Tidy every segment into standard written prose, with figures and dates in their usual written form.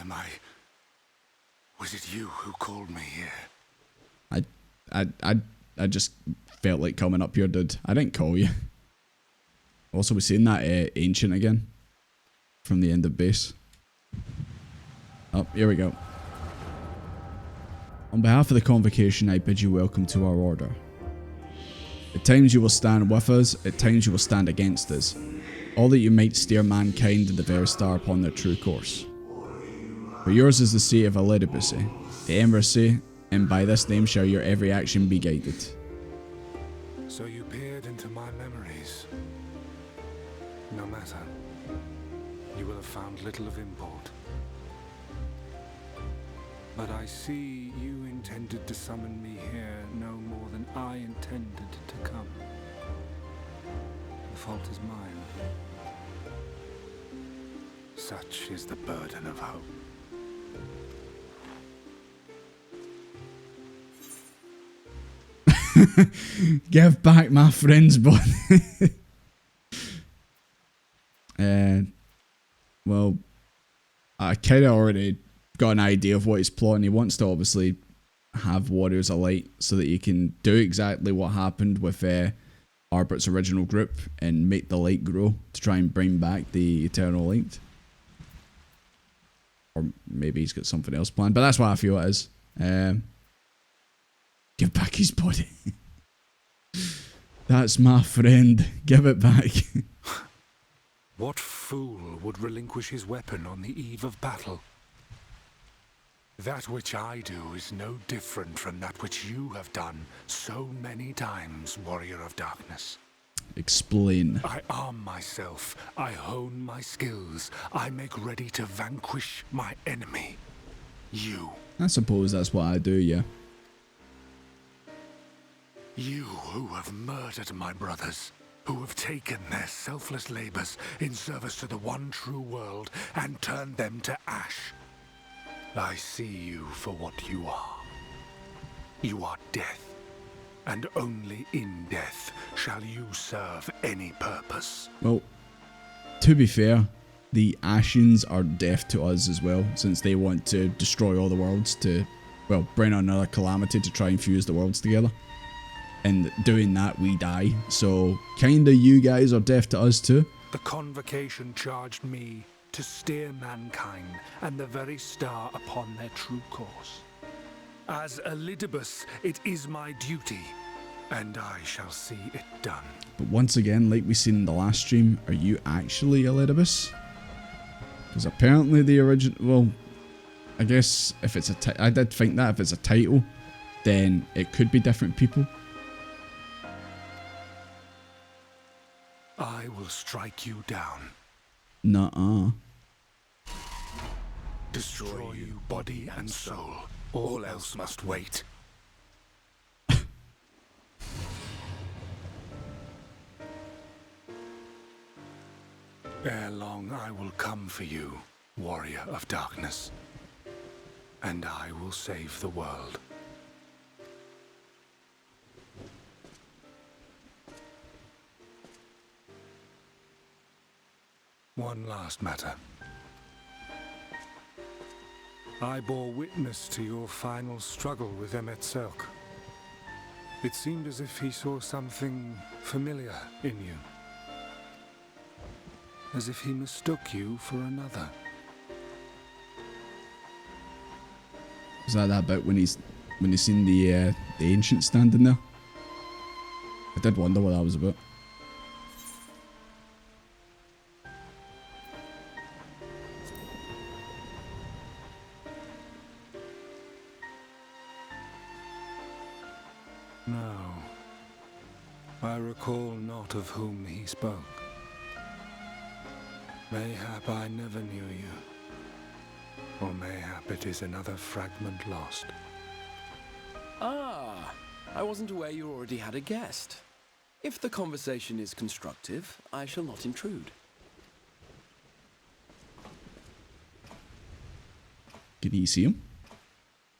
am I? Was it you who called me here? I just felt like coming up here, dude. I didn't call you. Also, we're seeing that ancient again from the end of base. Oh, here we go. On behalf of the convocation, I bid you welcome to our order. At times you will stand with us, at times you will stand against us. All that you might steer mankind and the Veristar upon their true course. For yours is the seat of Elidibus, the Eorzea, and by this name shall your every action be guided. So you peered into my memories. No matter. You will have found little of import. But I see you intended to summon me here no more than I intended to come. The fault is mine. Such is the burden of hope. Give back my friend's body. Well, I kind of already got an idea of what he's plotting. He wants to obviously have Warriors of Light so that he can do exactly what happened with Arbert's original group and make the light grow to try and bring back the Eternal Light. Or maybe he's got something else planned, but that's what I feel it is. Give back his body. That's my friend. Give it back. What fool would relinquish his weapon on the eve of battle? That which I do is no different from that which you have done so many times, Warrior of Darkness. Explain. I arm myself, I hone my skills, I make ready to vanquish my enemy. You. I suppose that's what I do, yeah. You who have murdered my brothers, who have taken their selfless labors in service to the one true world and turned them to ash. I see you for what you are. You are death, and only in death shall you serve any purpose. Well, to be fair, the Ashians are deaf to us as well, since they want to destroy all the worlds to, well, bring on another calamity to try and fuse the worlds together. And doing that, we die. So, kinda you guys are deaf to us too. The convocation charged me to steer mankind and the very star upon their true course. As Elidibus, it is my duty, and I shall see it done. But once again, like we seen in the last stream, are you actually Elidibus? Because apparently the original, well, I guess if it's I did think that if it's a title, then it could be different people. I will strike you down. Nuh-uh. Destroy you body and soul. All else must wait. Ere long I will come for you, Warrior of Darkness. And I will save the world. One last matter. I bore witness to your final struggle with Emetzelk. It seemed as if he saw something familiar in you. As if he mistook you for another. Was that bit when he's seen the ancient standing there? I did wonder what that was about. No, I recall not of whom he spoke. Mayhap I never knew you, or mayhap it is another fragment lost. Ah, I wasn't aware you already had a guest. If the conversation is constructive, I shall not intrude. Can you see him?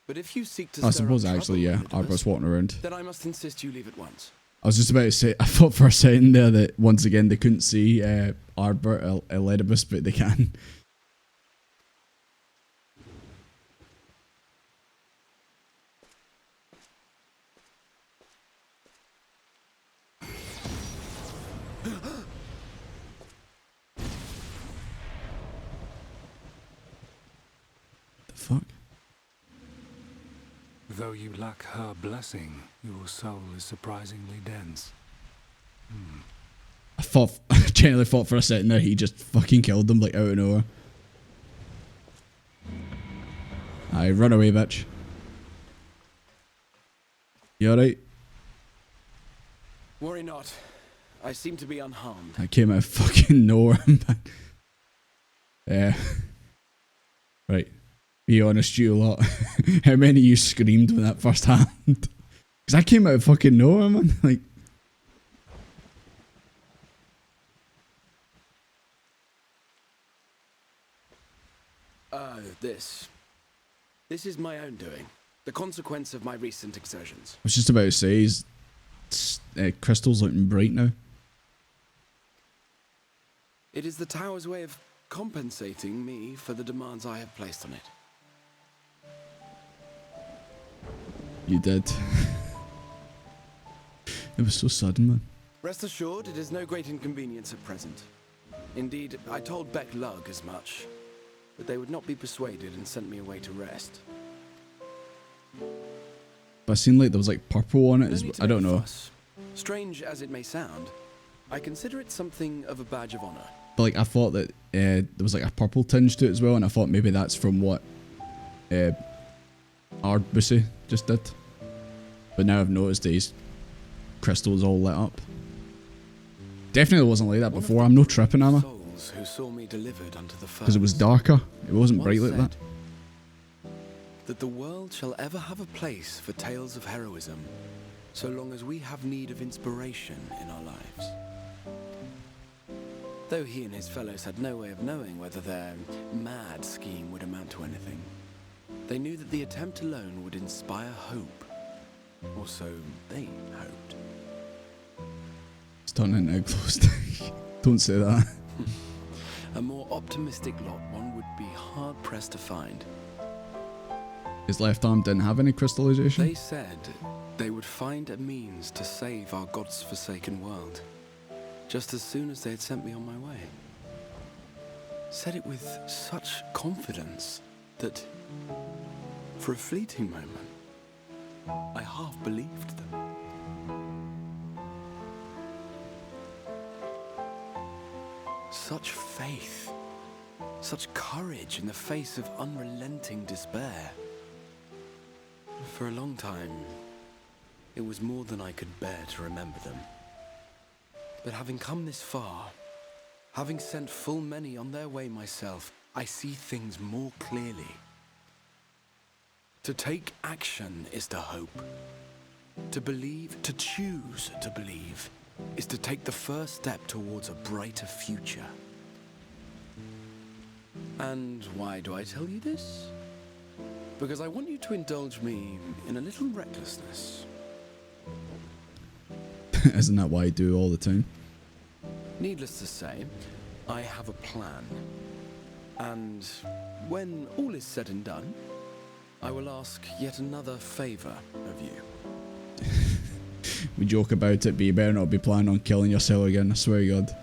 But if you seek to I suppose actually, yeah. Arbert's walking around. Then I must insist you leave at once. I was just about to say, I thought for a second there that once again they couldn't see Arbert, Elidibus, but they can. The fuck? Though you lack her blessing, your soul is surprisingly dense. I genuinely thought for a second there he just fucking killed them like out of nowhere. Aye, run away, bitch. You alright? Worry not. I seem to be unharmed. I came out of fucking nowhere, man. Yeah. Right. Be honest, you lot. How many of you screamed when that first happened? Because I came out of fucking nowhere, man. Like. This is my own doing. The consequence of my recent exertions. I was just about to say, is Crystal's looking bright now. It is the tower's way of compensating me for the demands I have placed on it. You did. It was so sudden, man. Rest assured, it is no great inconvenience at present. Indeed, I told Beck Lug as much, but they would not be persuaded and sent me away to rest. But I seen like there was like purple on it. I don't know. Strange as it may sound, I consider it something of a badge of honor. But like I thought that there was like a purple tinge to it as well, and I thought maybe that's from what Arbussy just did. But now I've noticed these crystals all lit up. Definitely wasn't like that before. I'm no tripping, am I? Because it was darker. It wasn't bright like that. That the world shall ever have a place for tales of heroism, so long as we have need of inspiration in our lives. Though he and his fellows had no way of knowing whether their mad scheme would amount to anything, they knew that the attempt alone would inspire hope, or so they hoped. It's turning into a glow stick. Don't say that. A more optimistic lot one would be hard-pressed to find. His left arm didn't have any crystallization? They said they would find a means to save our God's forsaken world, just as soon as they had sent me on my way. Said it with such confidence that, for a fleeting moment, I half believed them. Such faith, such courage in the face of unrelenting despair. For a long time, it was more than I could bear to remember them. But having come this far, having sent full many on their way myself, I see things more clearly. To take action is to hope. To believe, to choose to believe, is to take the first step towards a brighter future. And why do I tell you this? Because I want you to indulge me in a little recklessness. Isn't that what I do all the time? Needless to say, I have a plan. And when all is said and done, I will ask yet another favor of you. We joke about it, but you better not be planning on killing yourself again, I swear to God.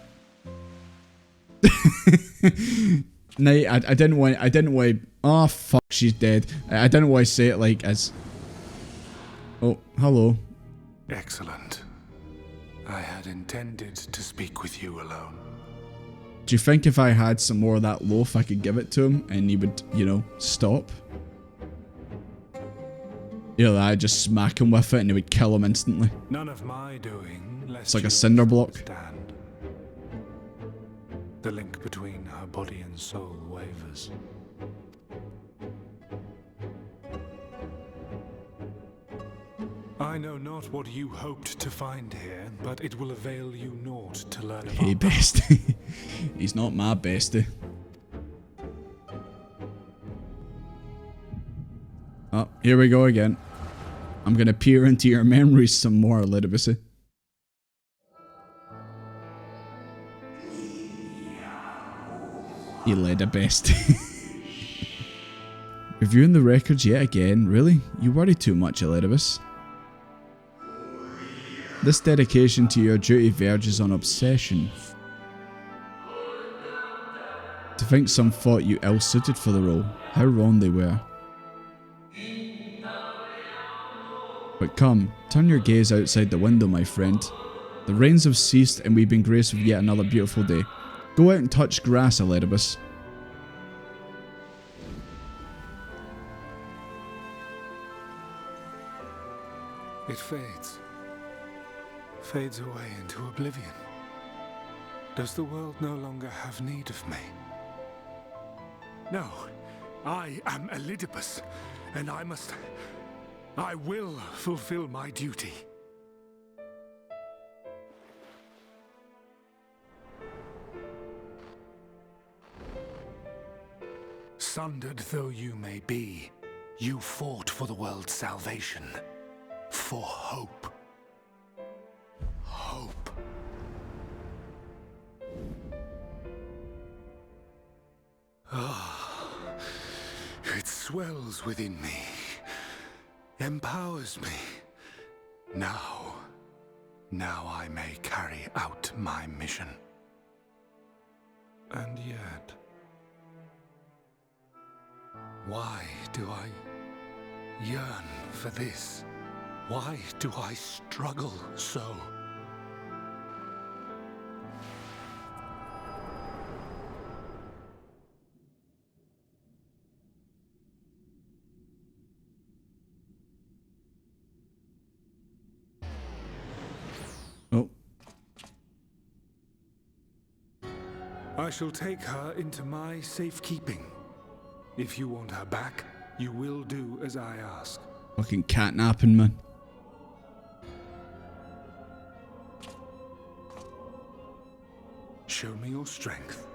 No, I didn't want, oh fuck, she's dead. I didn't want to say it like as, oh, hello. Excellent. I had intended to speak with you alone. Do you think if I had some more of that loaf, I could give it to him and he would, you know, stop? You know, I'd just smack him with it and he would kill him instantly. None of my doing, lest it's like you a cinder block. Understand. The link between her body and soul wavers. I know not what you hoped to find here, but it will avail you naught to learn about. Hey, bestie. He's not my bestie. Oh, here we go again. I'm gonna peer into your memories some more, Elidibus. You led a bestie. Reviewing the records yet again, really? You worry too much, Elidibus. This dedication to your duty verges on obsession. To think some thought you ill-suited for the role. How wrong they were. But come, turn your gaze outside the window, my friend. The rains have ceased and we've been graced with yet another beautiful day. Go out and touch grass, Elidibus. It fades. Fades away into oblivion. Does the world no longer have need of me? No, I am Elidibus, and I will fulfill my duty. Sundered though you may be, you fought for the world's salvation. For hope. Hope. Ah, it swells within me, empowers me. Now I may carry out my mission. And yet, why do I yearn for this? Why do I struggle so? Oh. I shall take her into my safekeeping. If you want her back, you will do as I ask. Fucking catnapping, man. Show me your strength.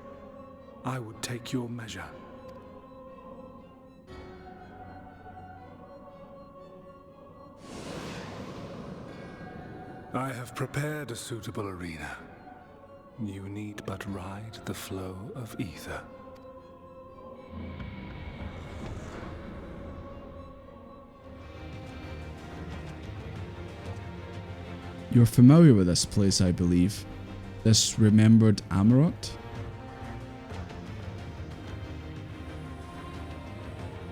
I would take your measure. I have prepared a suitable arena. You need but ride the flow of ether. You're familiar with this place, I believe. This remembered Amarot?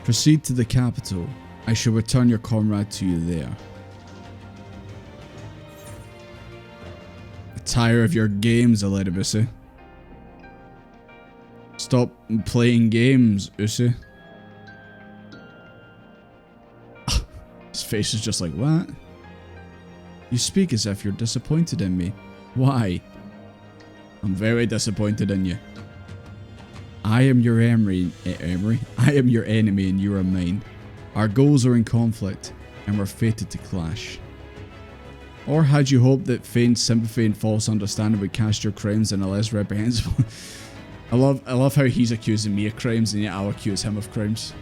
Proceed to the capital. I shall return your comrade to you there. I tire of your games, Elidibus. Stop playing games, Usu. His face is just like, what? You speak as if you're disappointed in me. Why? I'm very disappointed in you. I am your enemy. I am your enemy and you are mine. Our goals are in conflict and we're fated to clash. Or had you hoped that feigned sympathy and false understanding would cast your crimes in a less reprehensible... I love how he's accusing me of crimes and yet I'll accuse him of crimes.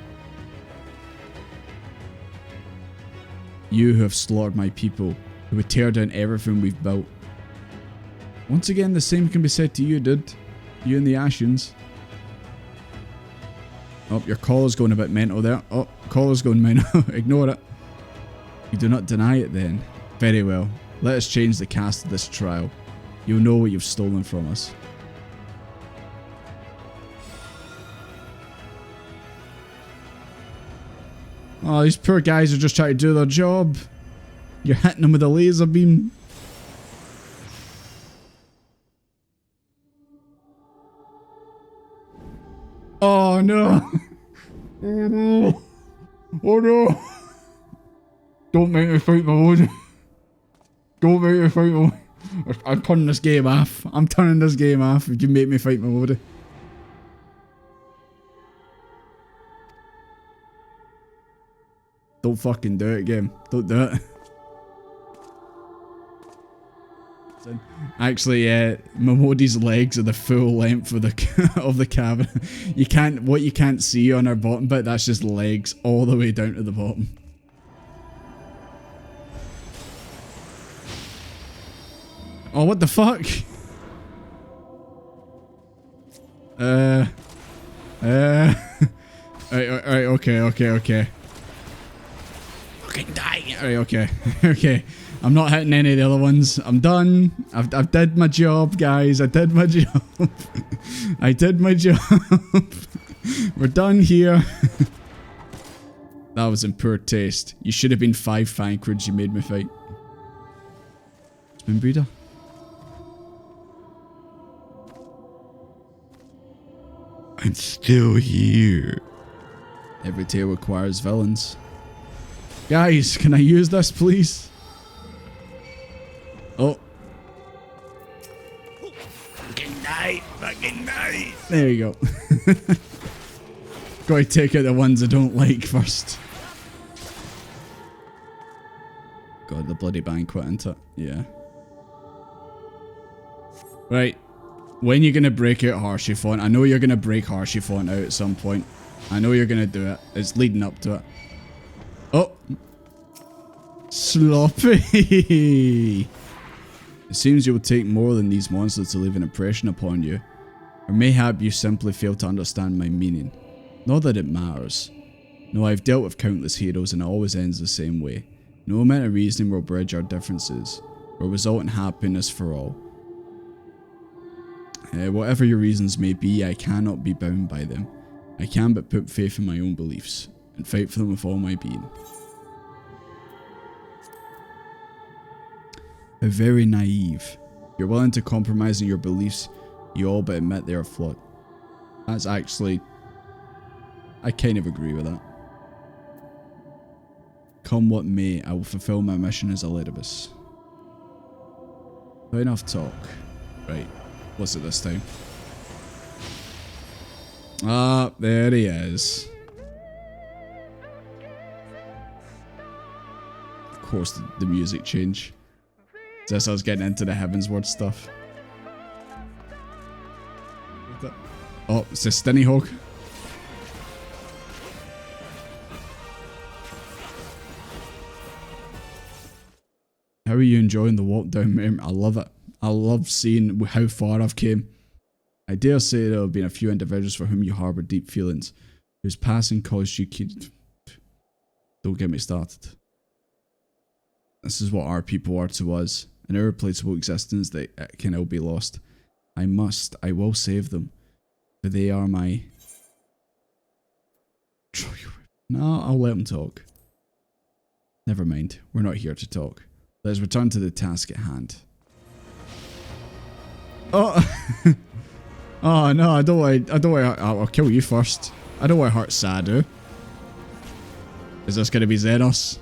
You who have slaughtered my people, who would tear down everything we've built. Once again, the same can be said to you, dude. You and the Ashians. Oh, your collar's going a bit mental there. Oh, collar's going mental. Ignore it. You do not deny it then. Very well. Let us change the cast of this trial. You'll know what you've stolen from us. Oh, these poor guys are just trying to do their job. You're hitting them with a laser beam. Oh no! Oh no! Oh no! Don't make me fight my lord. Don't make me fight my... I'm turning this game off. I'm turning this game off if you make me fight my lord. Don't fucking do it, game. Don't do it. Actually, Momodi's legs are the full length of the of the cabin. You can't, what you can't see on our bottom bit, that's just legs all the way down to the bottom. Oh, what the fuck? Alright, okay. Fucking die. Alright, okay. Okay. I'm not hitting any of the other ones. I'm done. I've did my job, guys. I did my job. I did my job. We're done here. That was in poor taste. You should have been 5 Thancreds you made me fight. Spoon breeder. I'm still here. Every tale requires villains. Guys, can I use this, please? Oh. Fucking die. Fucking die. There you go. Gotta take out the ones I don't like first. God, the bloody banquet, isn't it? Yeah. Right. When you're gonna break out Harshyfont? I know you're gonna break Harshyfont out at some point. I know you're gonna do it. It's leading up to it. Oh! Sloppy! It seems you will take more than these monsters to leave an impression upon you. Or mayhap you simply fail to understand my meaning. Not that it matters. No, I've dealt with countless heroes and it always ends the same way. No amount of reasoning will bridge our differences, or result in happiness for all. Whatever your reasons may be, I cannot be bound by them. I can but put faith in my own beliefs, and fight for them with all my being. How very naive. You're willing to compromise on your beliefs, you all but admit they are flawed. That's actually... I kind of agree with that. Come what may, I will fulfill my mission as Elidibus. Enough talk. Right. What's it this time? Ah, there he is. Of course, the music change. Just I was getting into the Heavensward stuff. Oh, it's a Stinny Hog. How are you enjoying the walk down, ma'am? I love it. I love seeing how far I've came. I dare say there have been a few individuals for whom you harbour deep feelings, whose passing caused you... Don't get me started. This is what our people are to us, an irreplaceable existence that can ill be lost. I will save them, for they are my... No, I'll let them talk. Never mind, we're not here to talk. Let's return to the task at hand. Oh! Oh no, I don't want I'll kill you first. I don't want to hurt Sadu. Is this gonna be Xenos?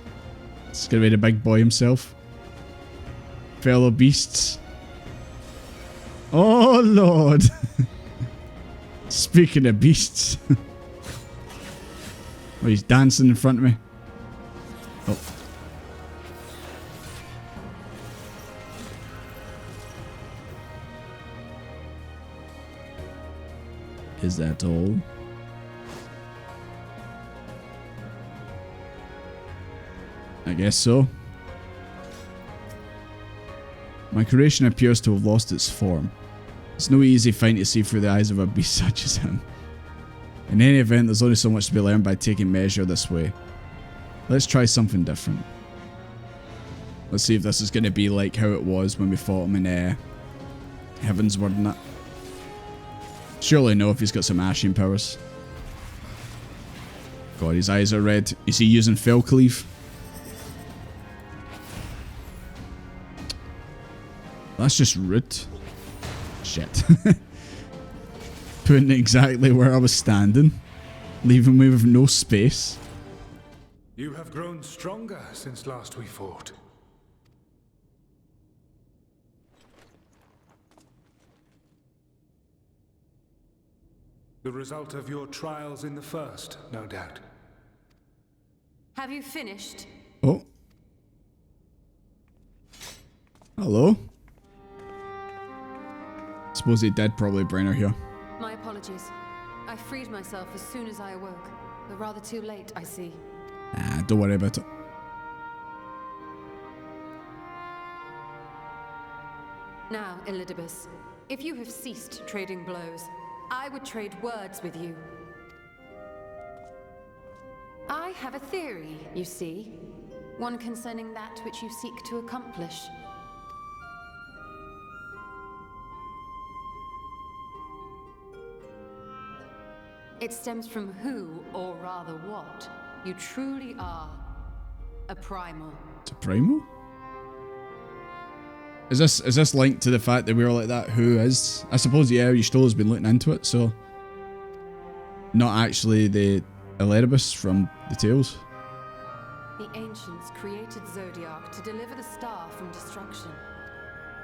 It's gonna be the big boy himself. Fellow beasts. Oh lord! Speaking of beasts. Oh, he's dancing in front of me. Oh. Is that all? I guess so. My creation appears to have lost its form. It's no easy find to see through the eyes of a beast such as him. In any event, there's only so much to be learned by taking measure this way. Let's try something different. Let's see if this is going to be like how it was when we fought him in Heavensward and that. Surely no if he's got some Ashen powers. God, his eyes are red. Is he using Felcleave? That's just rude. Shit. Putting it exactly where I was standing. Leaving me with no space. You have grown stronger since last we fought. The result of your trials in the first, no doubt. Have you finished? Oh. Hello. Suppose he did probably bring her here. My apologies. I freed myself as soon as I awoke, but rather too late, I see. Ah, don't worry about it. Now, Elidibus, if you have ceased trading blows, I would trade words with you. I have a theory, you see. One concerning that which you seek to accomplish. It stems from who, or rather what, you truly are. A primal. It's a primal? Is this linked to the fact that we were like that? Who is? I suppose, yeah, Yoshida's been looking into it, so... Not actually the Elidibus from the Tales. The ancients created Zodiac to deliver the star from destruction.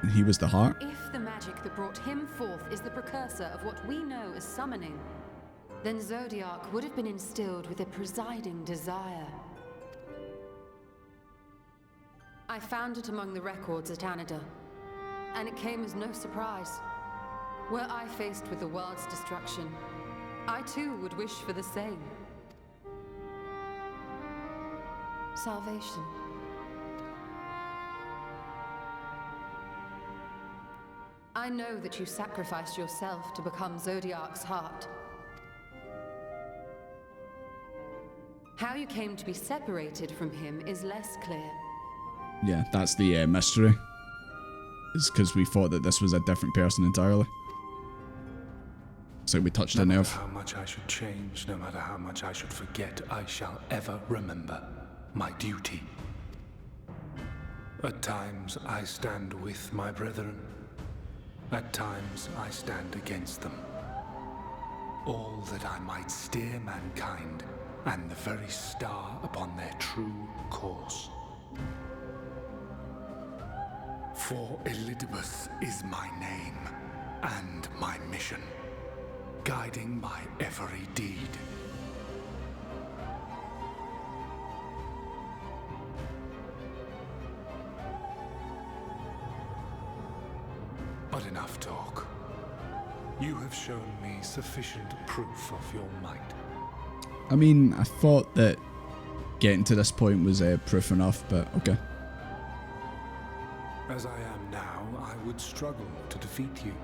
And he was the heart? If the magic that brought him forth is the precursor of what we know as summoning, then Zodiac would have been instilled with a presiding desire. I found it among the records at Anida, and it came as no surprise. Were I faced with the world's destruction, I too would wish for the same. Salvation. I know that you sacrificed yourself to become Zodiac's heart. How you came to be separated from him is less clear. Yeah, that's the mystery. It's because we thought that this was a different person entirely. So we touched a nerve. No matter how much I should change, no matter how much I should forget, I shall ever remember my duty. At times I stand with my brethren. At times I stand against them. All that I might steer mankind and the very star upon their true course. For Elidibus is my name and my mission, guiding my every deed. But enough talk. You have shown me sufficient proof of your might. I mean, I thought that getting to this point was proof enough, but okay. As I am now, I would struggle to defeat you.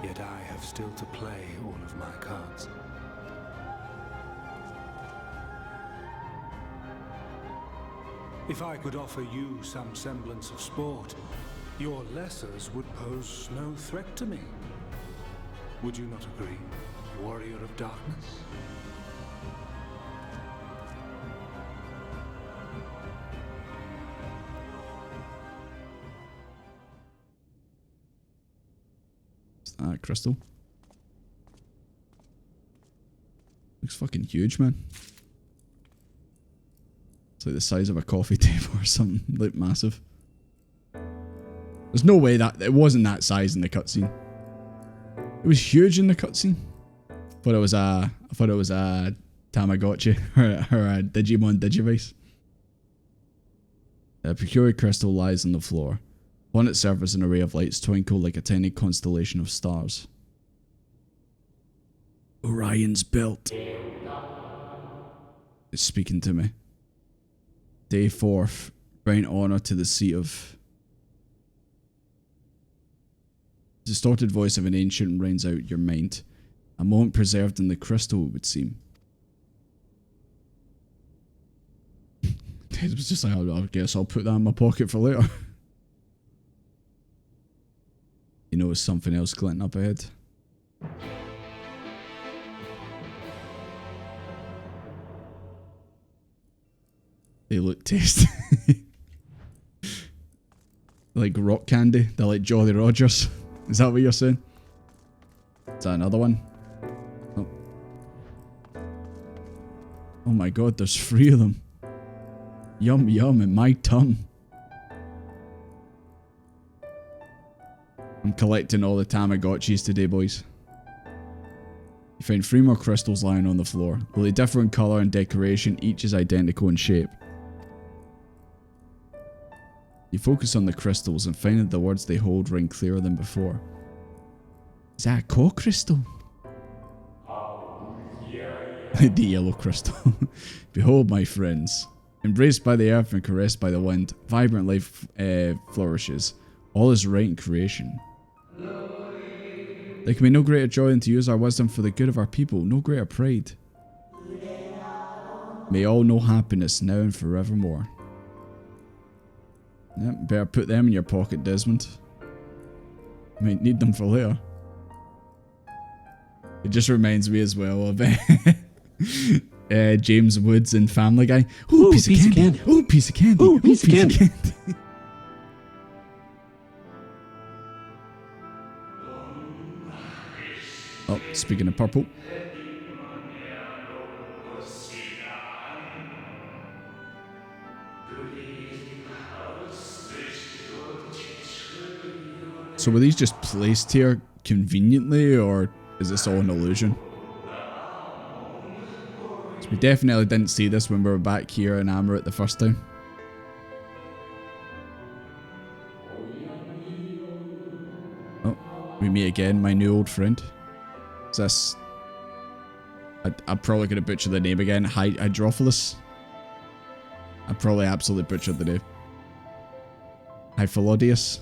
Yet I have still to play all of my cards. If I could offer you some semblance of sport, your lessers would pose no threat to me. Would you not agree, warrior of darkness? Crystal. Looks fucking huge, man. It's like the size of a coffee table or something. Like massive. There's no way that it wasn't that size in the cutscene. It was huge in the cutscene. I thought it was a Tamagotchi or a Digimon Digivice. A peculiar crystal lies on the floor. On its surface, an array of lights twinkle like a tiny constellation of stars. Orion's belt. It's speaking to me. Day 4. Bring honor to the seat of... The distorted voice of an ancient rings out your mind. A moment preserved in the crystal, it would seem. It was just like, I guess I'll put that in my pocket for later. You know, there's something else glinting up ahead. They look tasty. Like rock candy. They're like Jolly Rogers. Is that what you're saying? Is that another one? Oh. Oh my god, there's 3 of them. Yum yum in my tongue. I'm collecting all the Tamagotchis today, boys. You find 3 more crystals lying on the floor. Though they differ in colour and decoration, each is identical in shape. You focus on the crystals and find that the words they hold ring clearer than before. Is that a core crystal? The yellow crystal. Behold, my friends. Embraced by the earth and caressed by the wind, vibrant life flourishes. All is right in creation. There can be no greater joy than to use our wisdom for the good of our people, no greater pride. May all know happiness now and forevermore. Yep, better put them in your pocket, Desmond. Might need them for later. It just reminds me as well of James Woods in Family Guy. Ooh, piece of candy. Ooh, piece of candy. Ooh, piece of candy. Oh, speaking of purple. So were these just placed here conveniently, or is this all an illusion? So we definitely didn't see this when we were back here in Amaret the first time. Oh, we meet again, my new old friend. Is this... I'm probably going to butcher the name again. Hydrophilus? I probably absolutely butchered the name. Hypholodius?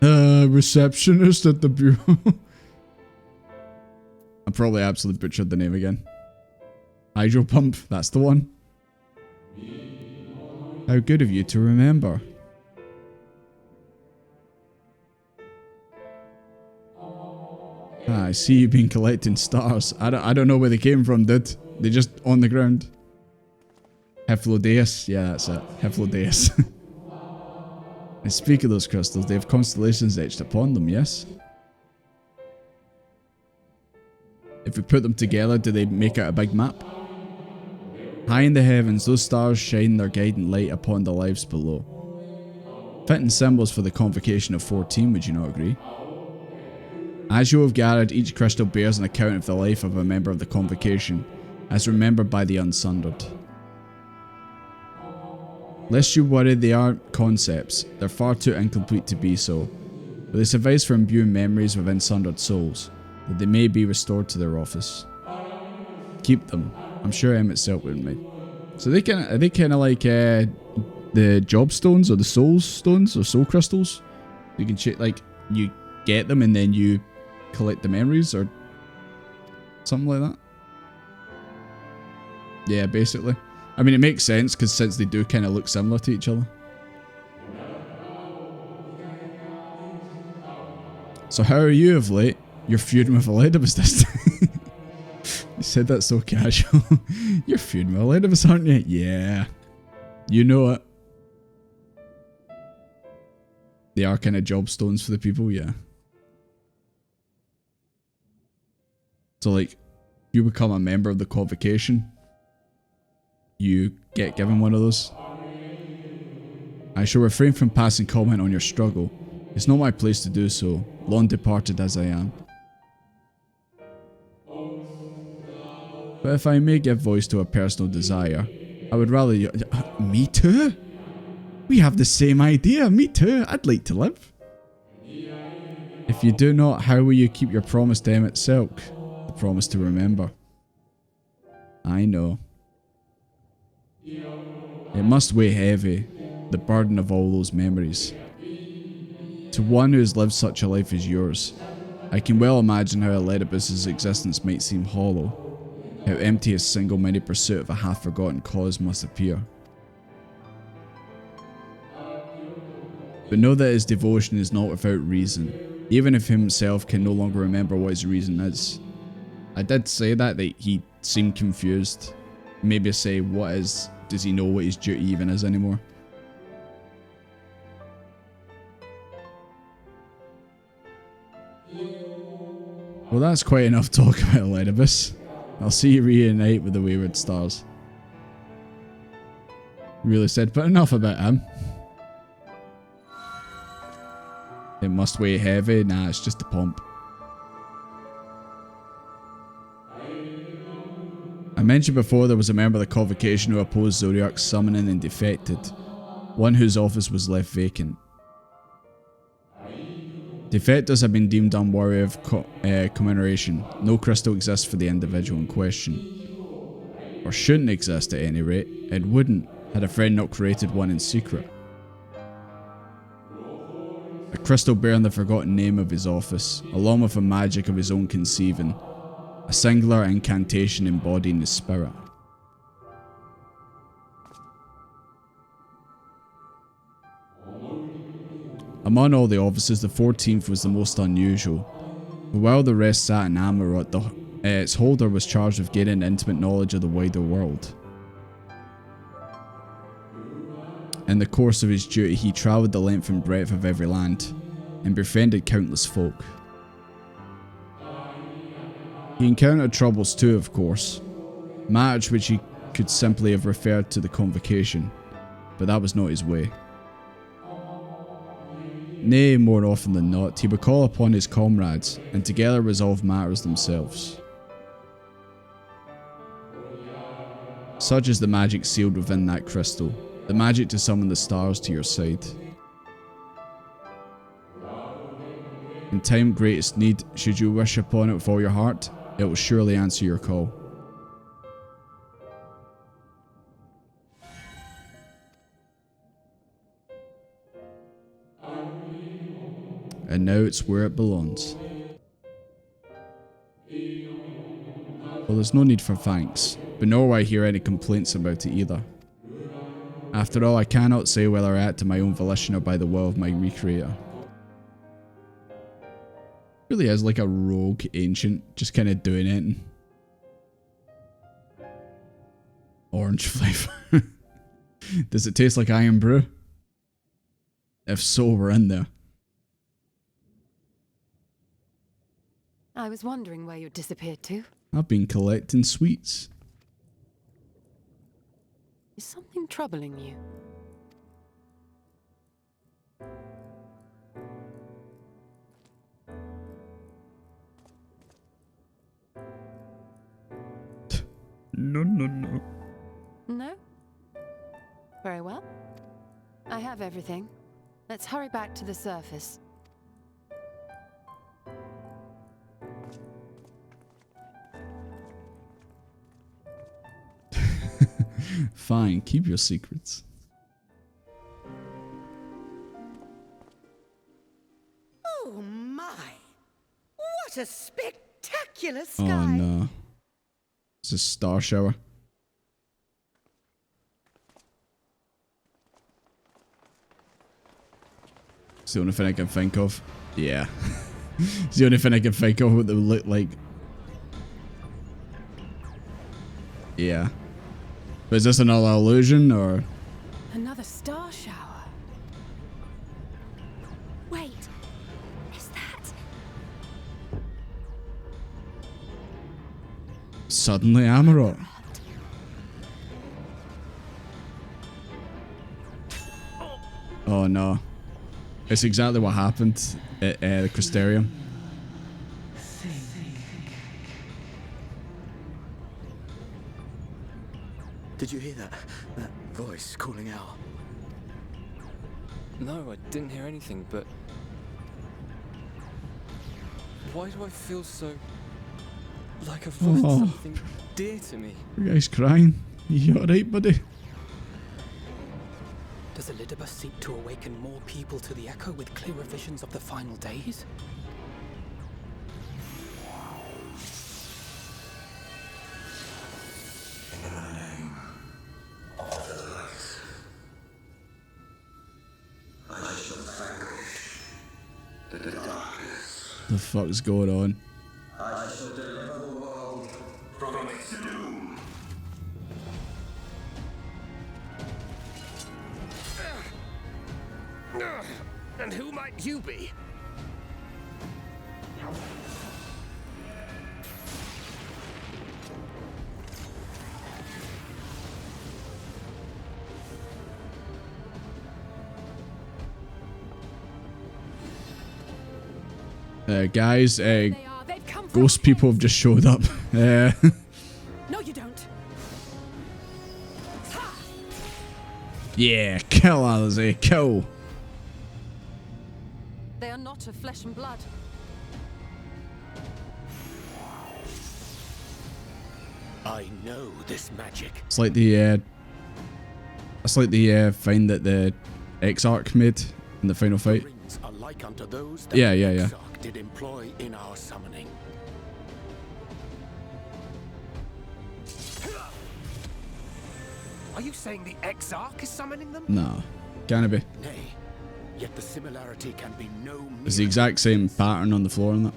Receptionist at the bureau. I probably absolutely butchered the name again. Hydro pump, that's the one. How good of you to remember. Ah, I see you've been collecting stars. I don't know where they came from, dude. They're just on the ground. Hephilodeus, yeah, that's it. Hephilodeus. And speak of those crystals, they have constellations etched upon them, yes? If we put them together, do they make out a big map? High in the heavens, those stars shine their guiding light upon the lives below. Fitting symbols for the convocation of 14, would you not agree? As you have gathered, each crystal bears an account of the life of a member of the convocation, as remembered by the Unsundered. Lest you worry, they aren't concepts. They're far too incomplete to be so. But they suffice for imbuing memories within sundered souls, that they may be restored to their office. Keep them. I'm sure M itself wouldn't mind. So are they kind of like the job stones or the soul stones or soul crystals? You can like you get them and then you collect the memories or something like that. Yeah, basically. I mean, it makes sense because since they do kind of look similar to each other. So how are you of late? You're feuding with Elidibus this time. You said that so casual. You're feuding with Elidibus, aren't you? Yeah. You know it. They are kind of job stones for the people, yeah. So like, you become a member of the convocation, you get given one of those. I shall refrain from passing comment on your struggle. It's not my place to do so, long departed as I am. But if I may give voice to a personal desire, I would rather you... Me too? We have the same idea, me too. I'd like to live. If you do not, how will you keep your promise to Emmett Silk? The promise to remember. I know. It must weigh heavy, the burden of all those memories. To one who has lived such a life as yours, I can well imagine how Elidibus' existence might seem hollow, how empty his single-minded pursuit of a half-forgotten cause must appear. But know that his devotion is not without reason, even if himself can no longer remember what his reason is. I did say that he seemed confused. Maybe say, does he know what his duty even is anymore? Well, that's quite enough talk about Elidibus. I'll see you reunite with the Wayward Stars. Really said, but enough about him. It must weigh heavy. Nah, it's just a pump. I mentioned before there was a member of the convocation who opposed Zodiac's summoning and defected. One whose office was left vacant. Defectors have been deemed unworthy of commemoration. No crystal exists for the individual in question. Or shouldn't exist at any rate. It wouldn't, had a friend not created one in secret. A crystal bearing the forgotten name of his office, along with a magic of his own conceiving. A singular incantation embodying his spirit. Among all the officers, the 14th was the most unusual. But while the rest sat in Amarot, its holder was charged with gaining intimate knowledge of the wider world. In the course of his duty, he travelled the length and breadth of every land, and befriended countless folk. He encountered troubles too, of course, matters which he could simply have referred to the convocation, but that was not his way. Nay, more often than not, he would call upon his comrades, and together resolve matters themselves. Such is the magic sealed within that crystal, the magic to summon the stars to your side. In time of greatest need, should you wish upon it with all your heart, it will surely answer your call. And now it's where it belongs. Well, there's no need for thanks, but nor will I hear any complaints about it either. After all, I cannot say whether I act to my own volition or by the will of my recreator. Really is like a rogue ancient, just kind of doing it. Orange flavour. Does it taste like iron brew? If so, we're in there. I was wondering where you disappeared to. I've been collecting sweets. Is something troubling you? No. No? Very well. I have everything. Let's hurry back to the surface. Fine, keep your secrets. Oh my! What a spectacular sky! Oh no. It's a star shower. It's the only thing I can think of. Yeah. It's the only thing I can think of what they would look like. Yeah. But is this another illusion, or? Another star shower. Wait, is that? Suddenly Amarot. Oh no. It's exactly what happened at the Crystarium. Did you hear that? That voice calling out? No, I didn't hear anything, but... Why do I feel so... like I've lost something dear to me? You guys crying? You alright, buddy? Does Elidibus seek to awaken more people to the echo with clearer visions of the final days? The fuck's going on? I shall deliver the world from its doom. And who might you be? Guys, ghost people have just showed up. No, you don't. Yeah, kill Elidibus, kill. They are not of flesh and blood. I know this magic. It's like the find that the exarch made in the final fight. Rings are like unto those that Yeah. Exarch did employ in our summoning. Are you saying the Exarch is summoning them? No, can't be. Nay, Yet the similarity can be no It's the exact same pattern on the floor in that.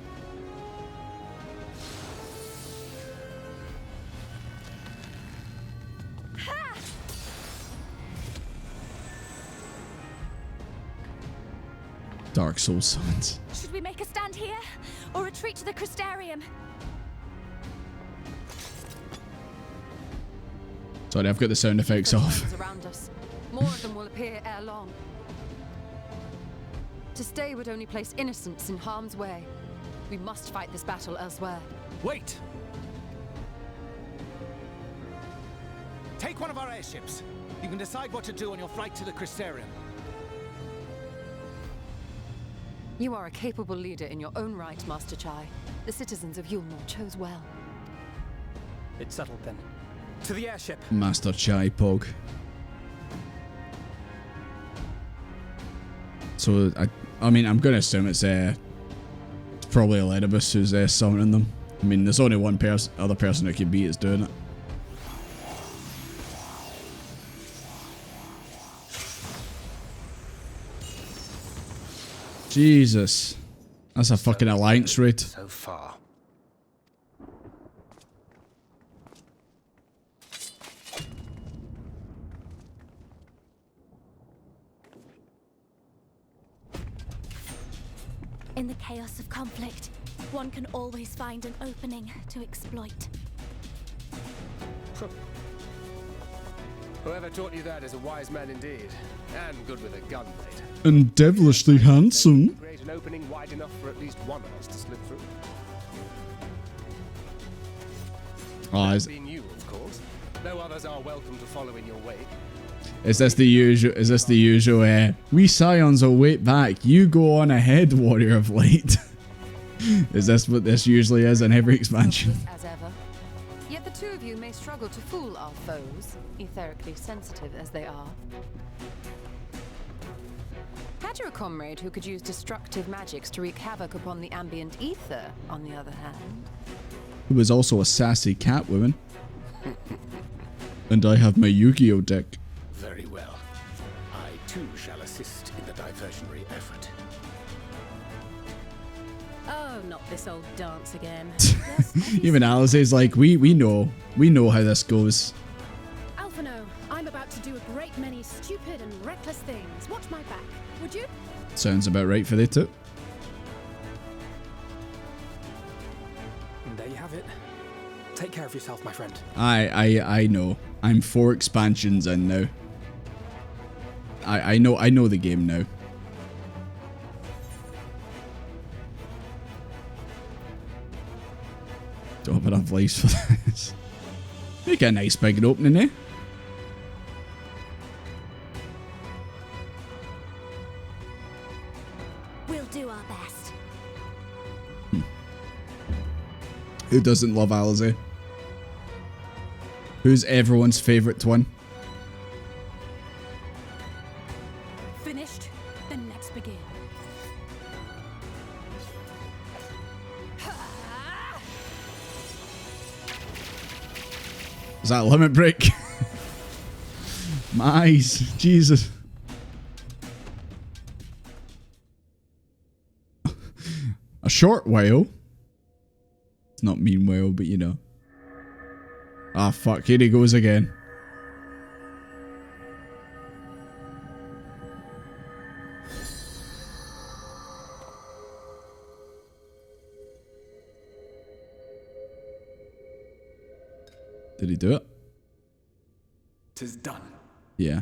Dark Soul summons. Should we make a stand here or retreat to the Crystarium? Sorry, I've got the sound effects off. Around us. More of them will appear ere long. To stay would only place innocents in harm's way. We must fight this battle elsewhere. Wait! Take one of our airships. You can decide what to do on your flight to the Crystarium. You are a capable leader in your own right, Master Chai. The citizens of Yulnor chose well. It's settled then. To the airship. Master Chai Pog. So, I mean, I'm going to assume it's probably Elidibus who's summoning them. I mean, there's only one other person who can be is doing it. Jesus. That's a fucking alliance raid. So far. In the chaos of conflict, one can always find an opening to exploit. Whoever taught you that is a wise man indeed. And good with a gun, mate. And devilishly handsome. Create an opening wide enough for at least one of us to slip through. Oh, Being you, of course. No others are welcome to follow in your wake. is this the usual, we scions will wait back, you go on ahead, warrior of light? Is this what this usually is in every expansion? As ever. Yet the two of you may struggle to fool our foes, etherically sensitive as they are. Had you a comrade who could use destructive magics to wreak havoc upon the ambient ether, on the other hand? Who was also a sassy catwoman. And I have my Yu-Gi-Oh deck. Very well. I too shall assist in the diversionary effort. Oh, not this old dance again. Even Alice is like, we know how this goes. Alphino, I'm about to do a great many stupid and reckless things. Watch my back, would you? Sounds about right for they two. And there you have it. Take care of yourself, my friend. I know. I'm 4 expansions in now. I know the game now. Don't have enough lives for this. Make a nice big opening, eh? We'll do our best. Who doesn't love Eorzea? Who's everyone's favourite twin? Finished? Then let's begin. Is that a limit break? My eyes. Jesus. A short while. It's not meanwhile, but you know. Ah, fuck. Here he goes again. Did he do it? 'Tis done. Yeah.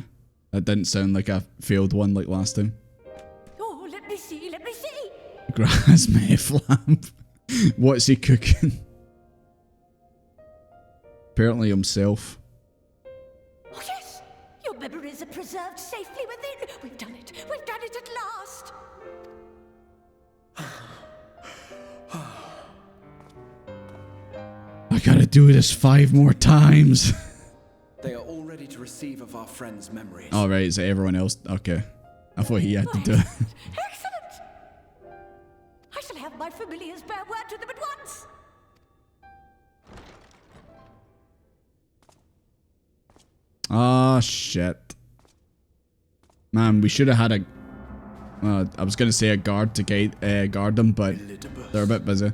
That didn't sound like a failed one like last time. Oh, let me see, let me see. Grass meth lamp. What's he cooking? Apparently himself. Oh, yes. Your memories are preserved safely within. We've done it. We've done it at last. I gotta do this 5 more times. They are all ready to receive of our friends' memories. All right, is it everyone else? Okay. I thought he had to do it. Excellent. I shall have my familiars bear word to them at once. Ah, shit. Man, we should have had a... I was going to say a guard to guard them, but Elidibus. they're a bit busy.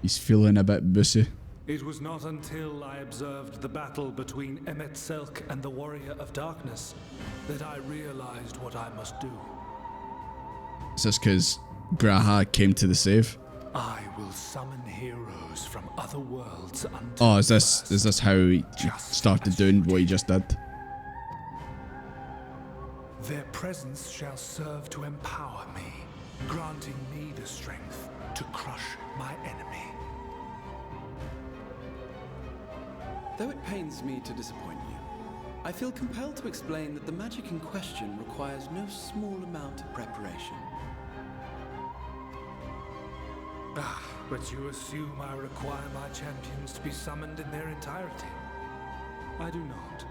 He's feeling a bit bussy. It was not until I observed the battle between Emmet Selk and the Warrior of Darkness that I realized what I must do. Is this because Graha came to the save? I will summon heroes from other worlds unto Oh, is this how he started doing what he just did? Their presence shall serve to empower me, granting me the strength to crush my enemy. Though it pains me to disappoint you, I feel compelled to explain that the magic in question requires no small amount of preparation. But you assume I require my champions to be summoned in their entirety. I do not.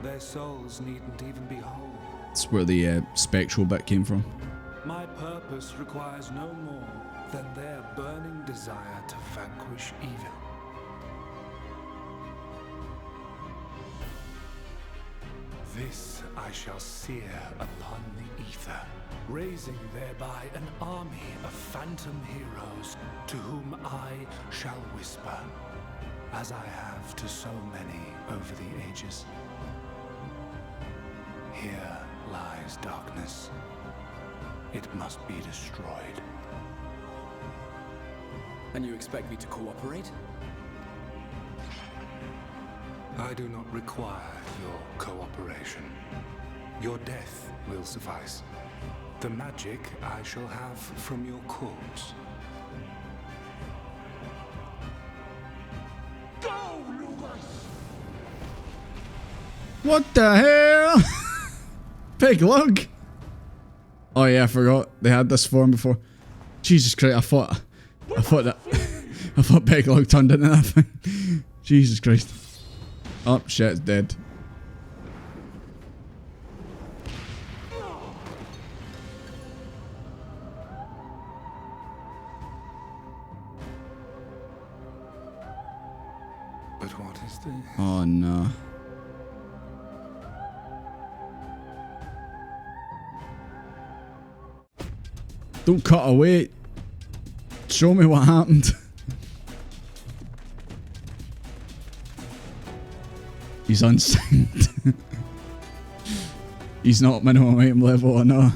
Their souls needn't even be whole. That's where the spectral bit came from. My purpose requires no more than their burning desire to vanquish evil. This I shall sear upon the ether, raising thereby an army of phantom heroes to whom I shall whisper, as I have to so many over the ages. Here lies darkness. It must be destroyed. And you expect me to cooperate? I do not require your cooperation. Your death will suffice. The magic I shall have from your corpse. Go, Lucas! What the hell? Big lug. Oh yeah, I forgot they had this form before. Jesus Christ, I thought Big Lug turned into that thing. Jesus Christ. Oh shit, it's dead. But what is this? Oh no. Don't cut away. Show me what happened. He's unsynced. He's not minimum item level or no.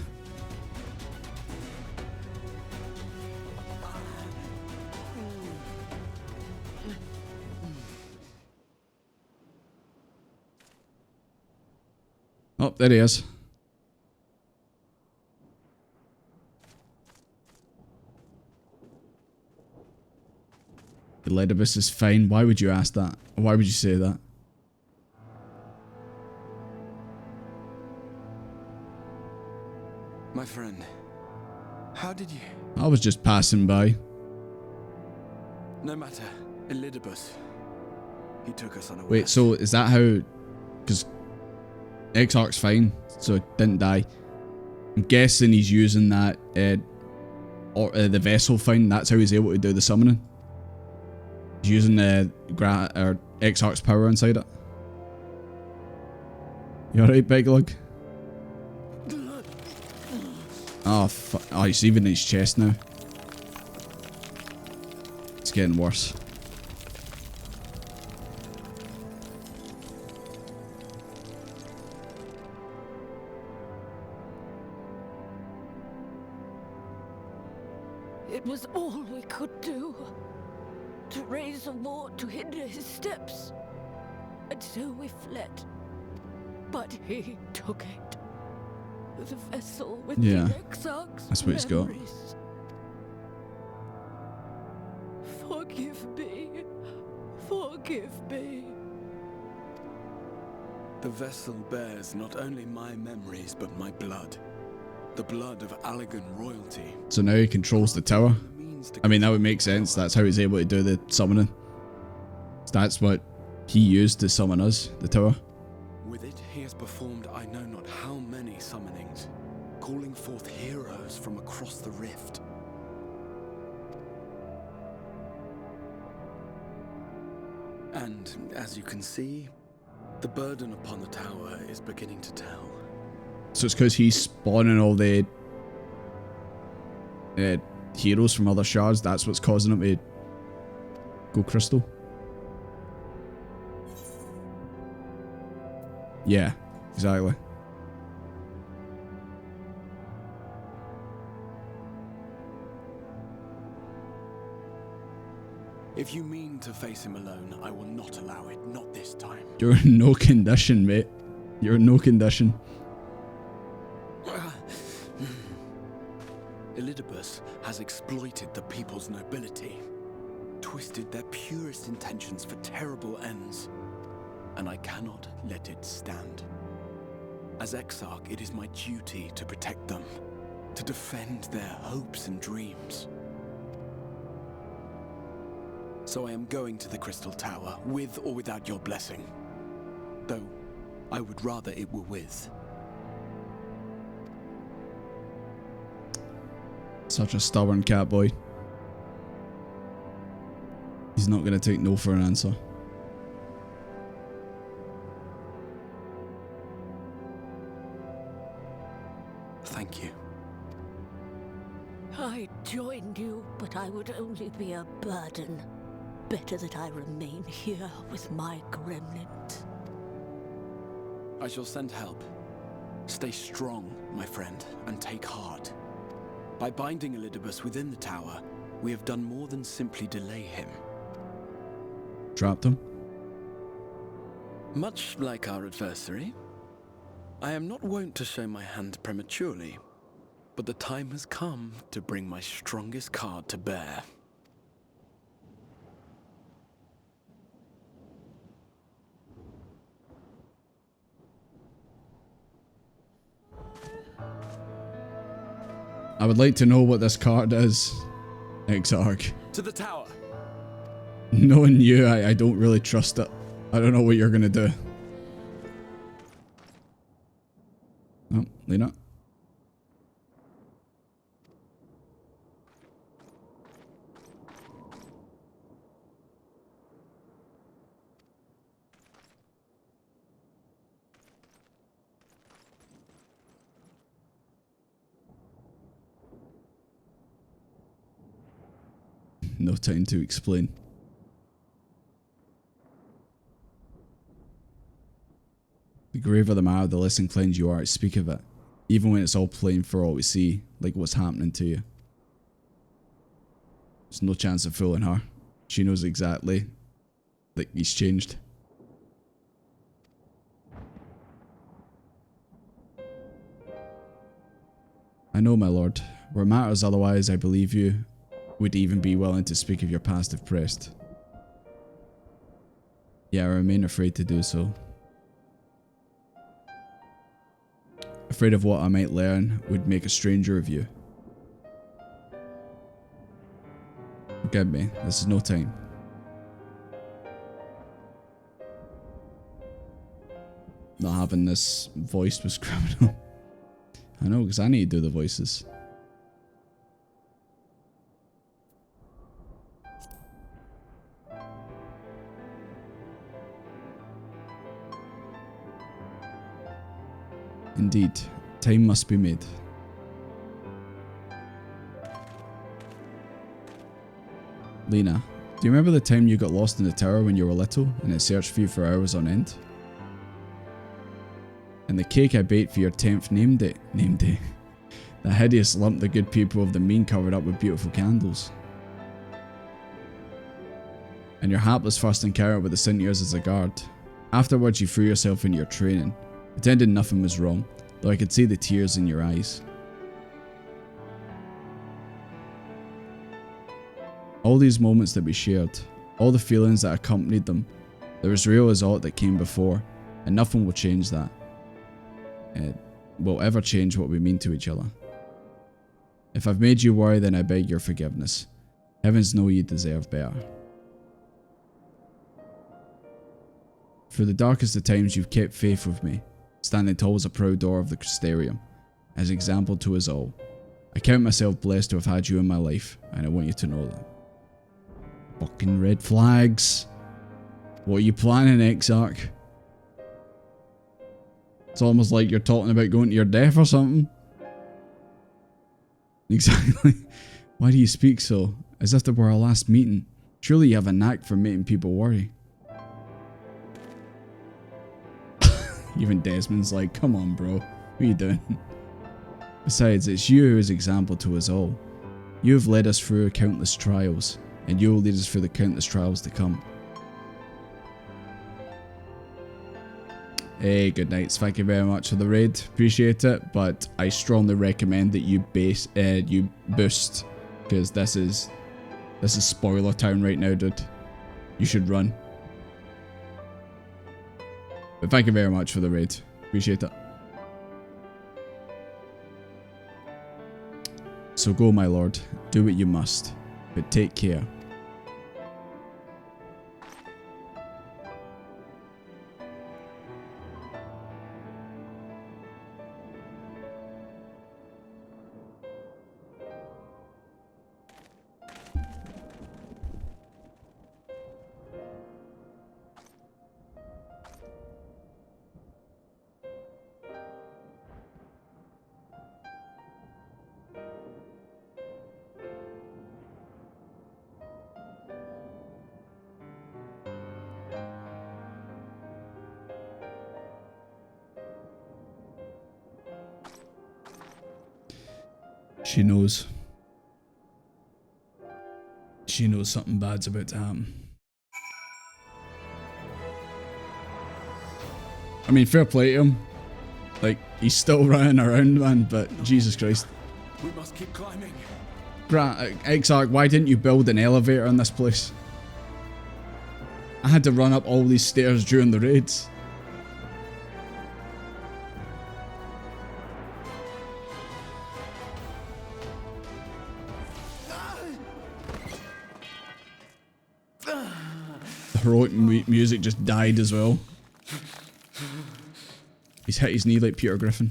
Oh, there he is. Elidibus is fine. Why would you ask that? Why would you say that? My friend, how did you... I was just passing by. No matter, Elidibus. He took us unaware. Wait, so is that how... Because Exarch's fine, so it didn't die. I'm guessing he's using that... the vessel thing, that's how he's able to do the summoning. He's using the Exarch's power inside it. You alright, Big Lug? Oh, oh, he's even in his chest now. It's getting worse. It was all we could do. To raise a ward to hinder his steps. And so we fled. But he took it. The vessel with Yeah, the Exarch's that's what he's got. memories. Forgive me. Forgive me. The vessel bears not only my memories, but my blood. The blood of Allegan royalty. So now he controls the tower. I mean, that would make sense. That's how he's able to do the summoning. That's what he used to summon us, the tower. With it, he has performed I know not how many summonings, calling forth heroes from across the rift. And as you can see, The burden upon the tower is beginning to tell. So it's because he's spawning all the heroes from other shards, that's what's causing him to go crystal? Yeah, exactly. If you mean to face him alone, I will not allow it. Not this time. You're in no condition, mate. You're in no condition. Elidibus has exploited the people's nobility, twisted their purest intentions for terrible ends, and I cannot let it stand. As exarch, it is my duty to protect them, to defend their hopes and dreams. So I am going to the Crystal Tower, with or without your blessing. Though, I would rather it were with. Such a stubborn cat boy. He's not going to take no for an answer. Thank you. I'd join you, but I would only be a burden. Better that I remain here with my gremlins. I shall send help. Stay strong, my friend, and take heart. By binding Elidibus within the tower, we have done more than simply delay him. Trapped him? Much like our adversary, I am not wont to show my hand prematurely, but the time has come to bring my strongest card to bear. I would like to know what this card is, Exarch. To the tower! Knowing you, I don't really trust it. I don't know what you're gonna do. Oh, Lena. No time to explain. The graver the matter, the less inclined you are to speak of it, even when it's all plain for all to see, like what's happening to you. There's no chance of fooling her. She knows exactly that he's changed. I know, my lord. Where matters otherwise, I believe you would even be willing to speak of your past if pressed. Yeah, I remain afraid to do so. Afraid of what I might learn would make a stranger of you. Forgive me, this is no time. Not having this voice was criminal. I know, because I need to do the voices. Indeed, time must be made. Lena, do you remember the time you got lost in the tower when you were little and it searched for you for hours on end? And the cake I baked for your 10th name day. The hideous lump the good people of the mean covered up with beautiful candles. And your hapless first encounter with the Scions as a guard. Afterwards you threw yourself into your training, pretending nothing was wrong, though I could see the tears in your eyes. All these moments that we shared, all the feelings that accompanied them, they're as real as aught that came before, and nothing will change that. It will ever change what we mean to each other. If I've made you worry, then I beg your forgiveness. Heavens know you deserve better. Through the darkest of times you've kept faith with me, standing tall as a proud door of the Crystarium, as example to us all. I count myself blessed to have had you in my life, and I want you to know that. Fucking red flags. What are you planning, Exarch? It's almost like you're talking about going to your death or something. Exactly. Why do you speak so? As if there were our last meeting. Surely you have a knack for making people worry. Even Desmond's like, come on bro, what are you doing? Besides, it's you who is example to us all. You have led us through countless trials, and you will lead us through the countless trials to come. Hey, good nights. Thank you very much for the raid. Appreciate it, but I strongly recommend that you boost, because this is spoiler town right now, dude. You should run. But thank you very much for the raid. Appreciate it. So go, my lord. Do what you must, but take care. She knows. She knows something bad's about to happen. I mean, fair play to him. Like, he's still running around, man, but Jesus Christ. We must keep climbing. Exarch, why didn't you build an elevator in this place? I had to run up all these stairs during the raids. Heroic music just died as well. He's hit his knee like Peter Griffin.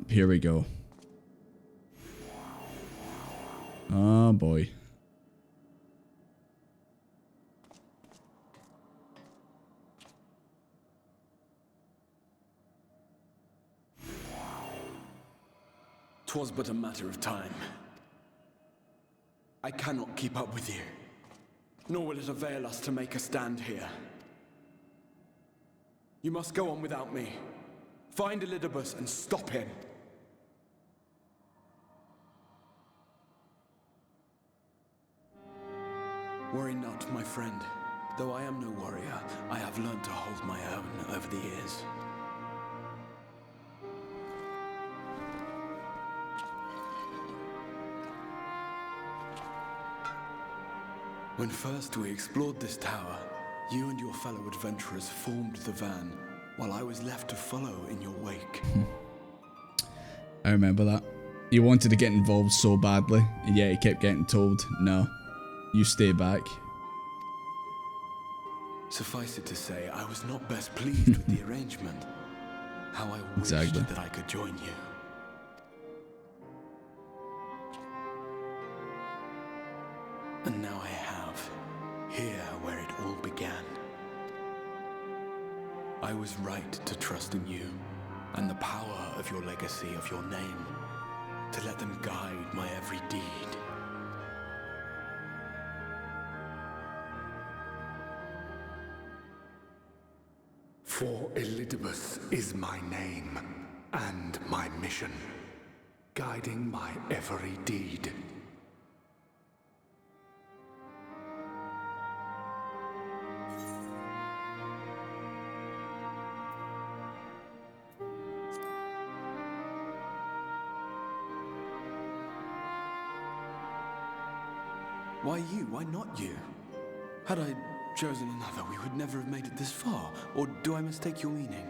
Here we go. Oh boy. "'Twas but a matter of time. I cannot keep up with you, nor will it avail us to make a stand here. You must go on without me. Find Elidibus and stop him." "Worry not, my friend. Though I am no warrior, I have learned to hold my own over the years." When first we explored this tower, you and your fellow adventurers formed the van, while I was left to follow in your wake. I remember that. You wanted to get involved so badly, and yet you kept getting told, no, you stay back. Suffice it to say, I was not best pleased with the arrangement. How I wished that I could join you. And now I have, here where it all began. I was right to trust in you, and the power of your legacy, of your name, to let them guide my every deed. For Elidibus is my name, and my mission, guiding my every deed. Why you? Why not you? Had I chosen another, we would never have made it this far. Or do I mistake your meaning?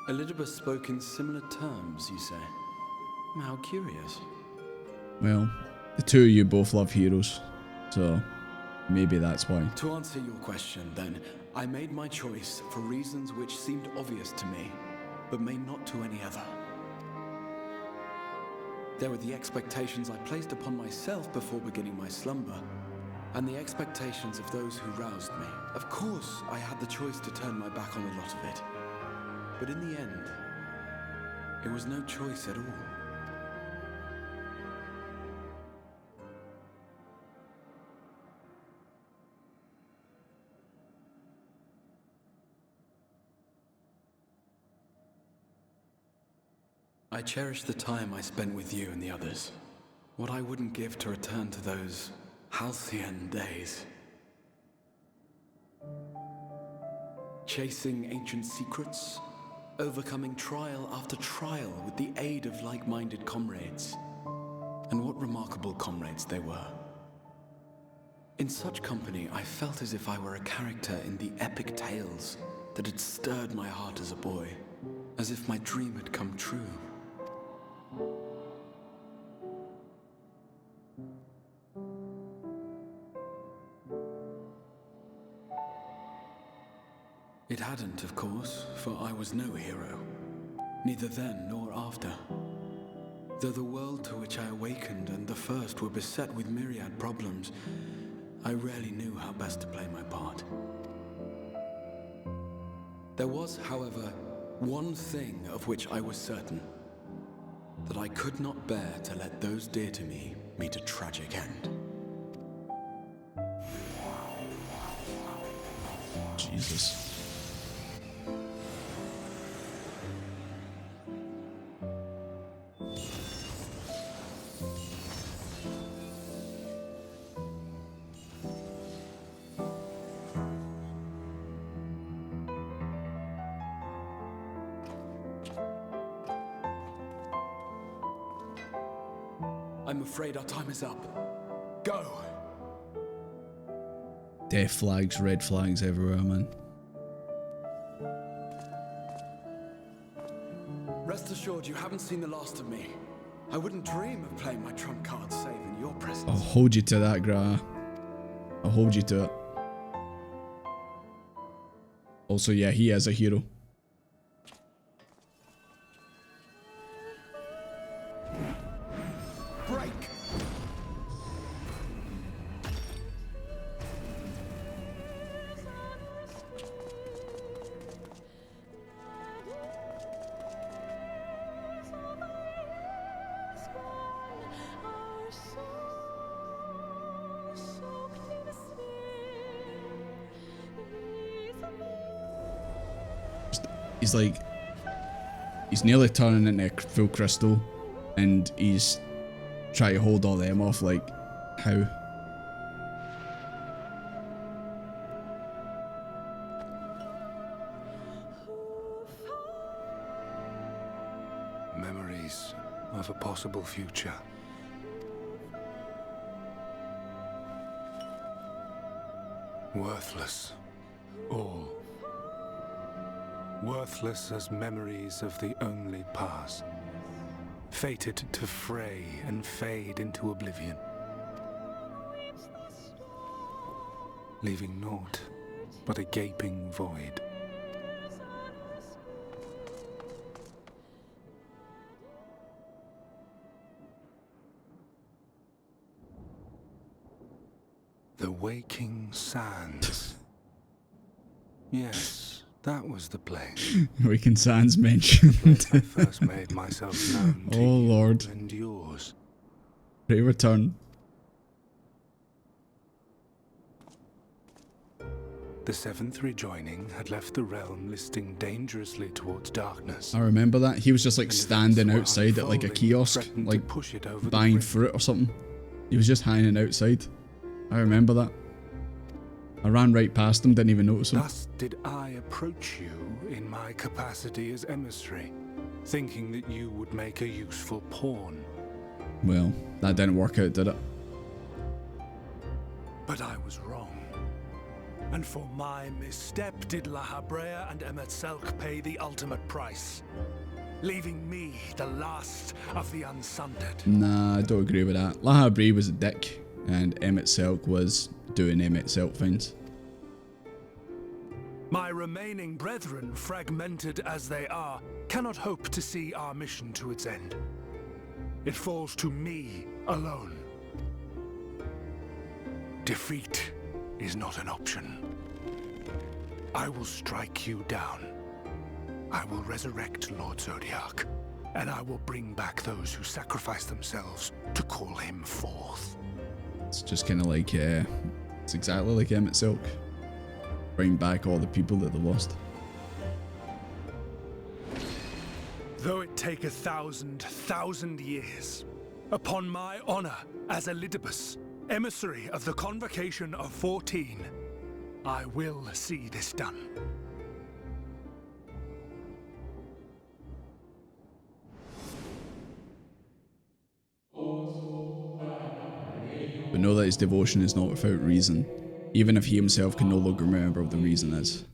Elidibus spoke in similar terms, you say? How curious. Well, the two of you both love heroes, so Maybe that's why. To answer your question, then, I made my choice for reasons which seemed obvious to me, but may not to any other. There were the expectations I placed upon myself before beginning my slumber, and the expectations of those who roused me. Of course, I had the choice to turn my back on a lot of it, but in the end, it was no choice at all. I cherish the time I spent with you and the others. What I wouldn't give to return to those halcyon days. Chasing ancient secrets, overcoming trial after trial with the aid of like-minded comrades. And what remarkable comrades they were. In such company, I felt as if I were a character in the epic tales that had stirred my heart as a boy, as if my dream had come true. It hadn't, of course, for I was no hero, neither then nor after. Though the world to which I awakened and the first were beset with myriad problems, I rarely knew how best to play my part. There was, however, one thing of which I was certain, that I could not bear to let those dear to me meet a tragic end. Jesus. I'm afraid our time is up. Go! Death flags, red flags everywhere, man. Rest assured you haven't seen the last of me. I wouldn't dream of playing my trump card save in your presence. I'll hold you to that, Gra. I'll hold you to it. Also, yeah, he is a hero. Break! He's like, he's nearly turning into full crystal, and he's trying to hold all them off. Like, how? Memories of a possible future. Worthless. All. Worthless as memories of the only past. Fated to fray and fade into oblivion. Leaving naught but a gaping void. The Waking Sands. Yes, that was the place. Waking Sands mentioned. I first made myself known to Oh, you Lord. and yours. Great return. The Seventh rejoining had left the realm listing dangerously towards darkness. I remember that. He was just like And standing events were outside at like a unfolding, kiosk, threatened to like push it over the buying brink. fruit or something. He was just hanging outside. I remember that. I ran right past him, didn't even notice him. Thus did I approach you in my capacity as emissary, thinking that you would make a useful pawn. Well, that didn't work out, did it? But I was wrong. And for my misstep did La Habrea and Emet-Selch pay the ultimate price, leaving me the last of the unsundered. Nah, I don't agree with that. La Habrea was a dick, and Emet-Selch was doing Selk things. My remaining brethren, fragmented as they are, cannot hope to see our mission to its end. It falls to me alone. Defeat is not an option. I will strike you down. I will resurrect Lord Zodiac, and I will bring back those who sacrifice themselves to call him forth. It's just kind of like, it's exactly like Selk. Bring back all the people that they lost. Though it take 1,000 years, upon my honor as Elidibus, emissary of the Convocation of 14, I will see this done. But know that his devotion is not without reason, even if he himself can no longer remember what the reason is.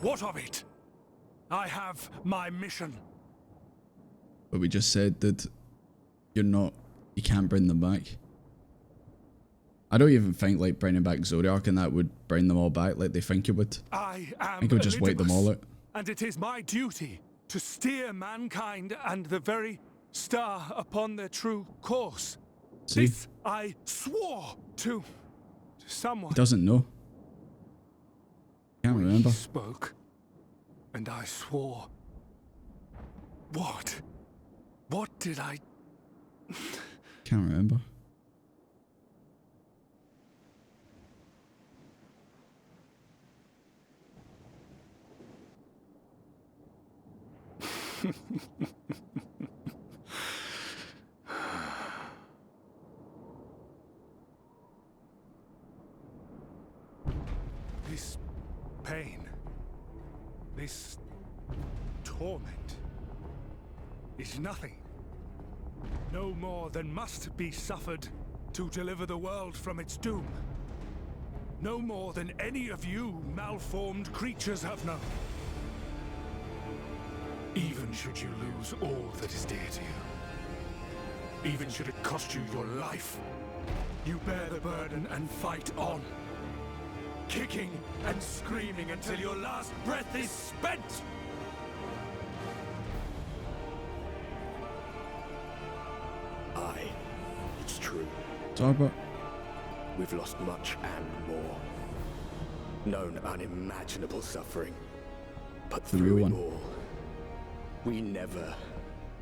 What of it? I have my mission. But we just said that you can't bring them back. I don't even think like bringing back Zodiac and that would bring them all back like they think it would. I think it would just wipe them all out. And it is my duty to steer mankind and the very star upon their true course. See? This I swore to someone. He doesn't know. Can't remember. He spoke, and I swore. What? What did I... Can't remember. This pain, this torment, is nothing. No more than must be suffered to deliver the world from its doom. No more than any of you malformed creatures have known. Even should you lose all that is dear to you, even should it cost you your life, you bear the burden and fight on. Kicking and screaming until your last breath is spent! Aye, it's true. Sorry, but We've lost much and more. Known unimaginable suffering. But The through real it one. all, we never,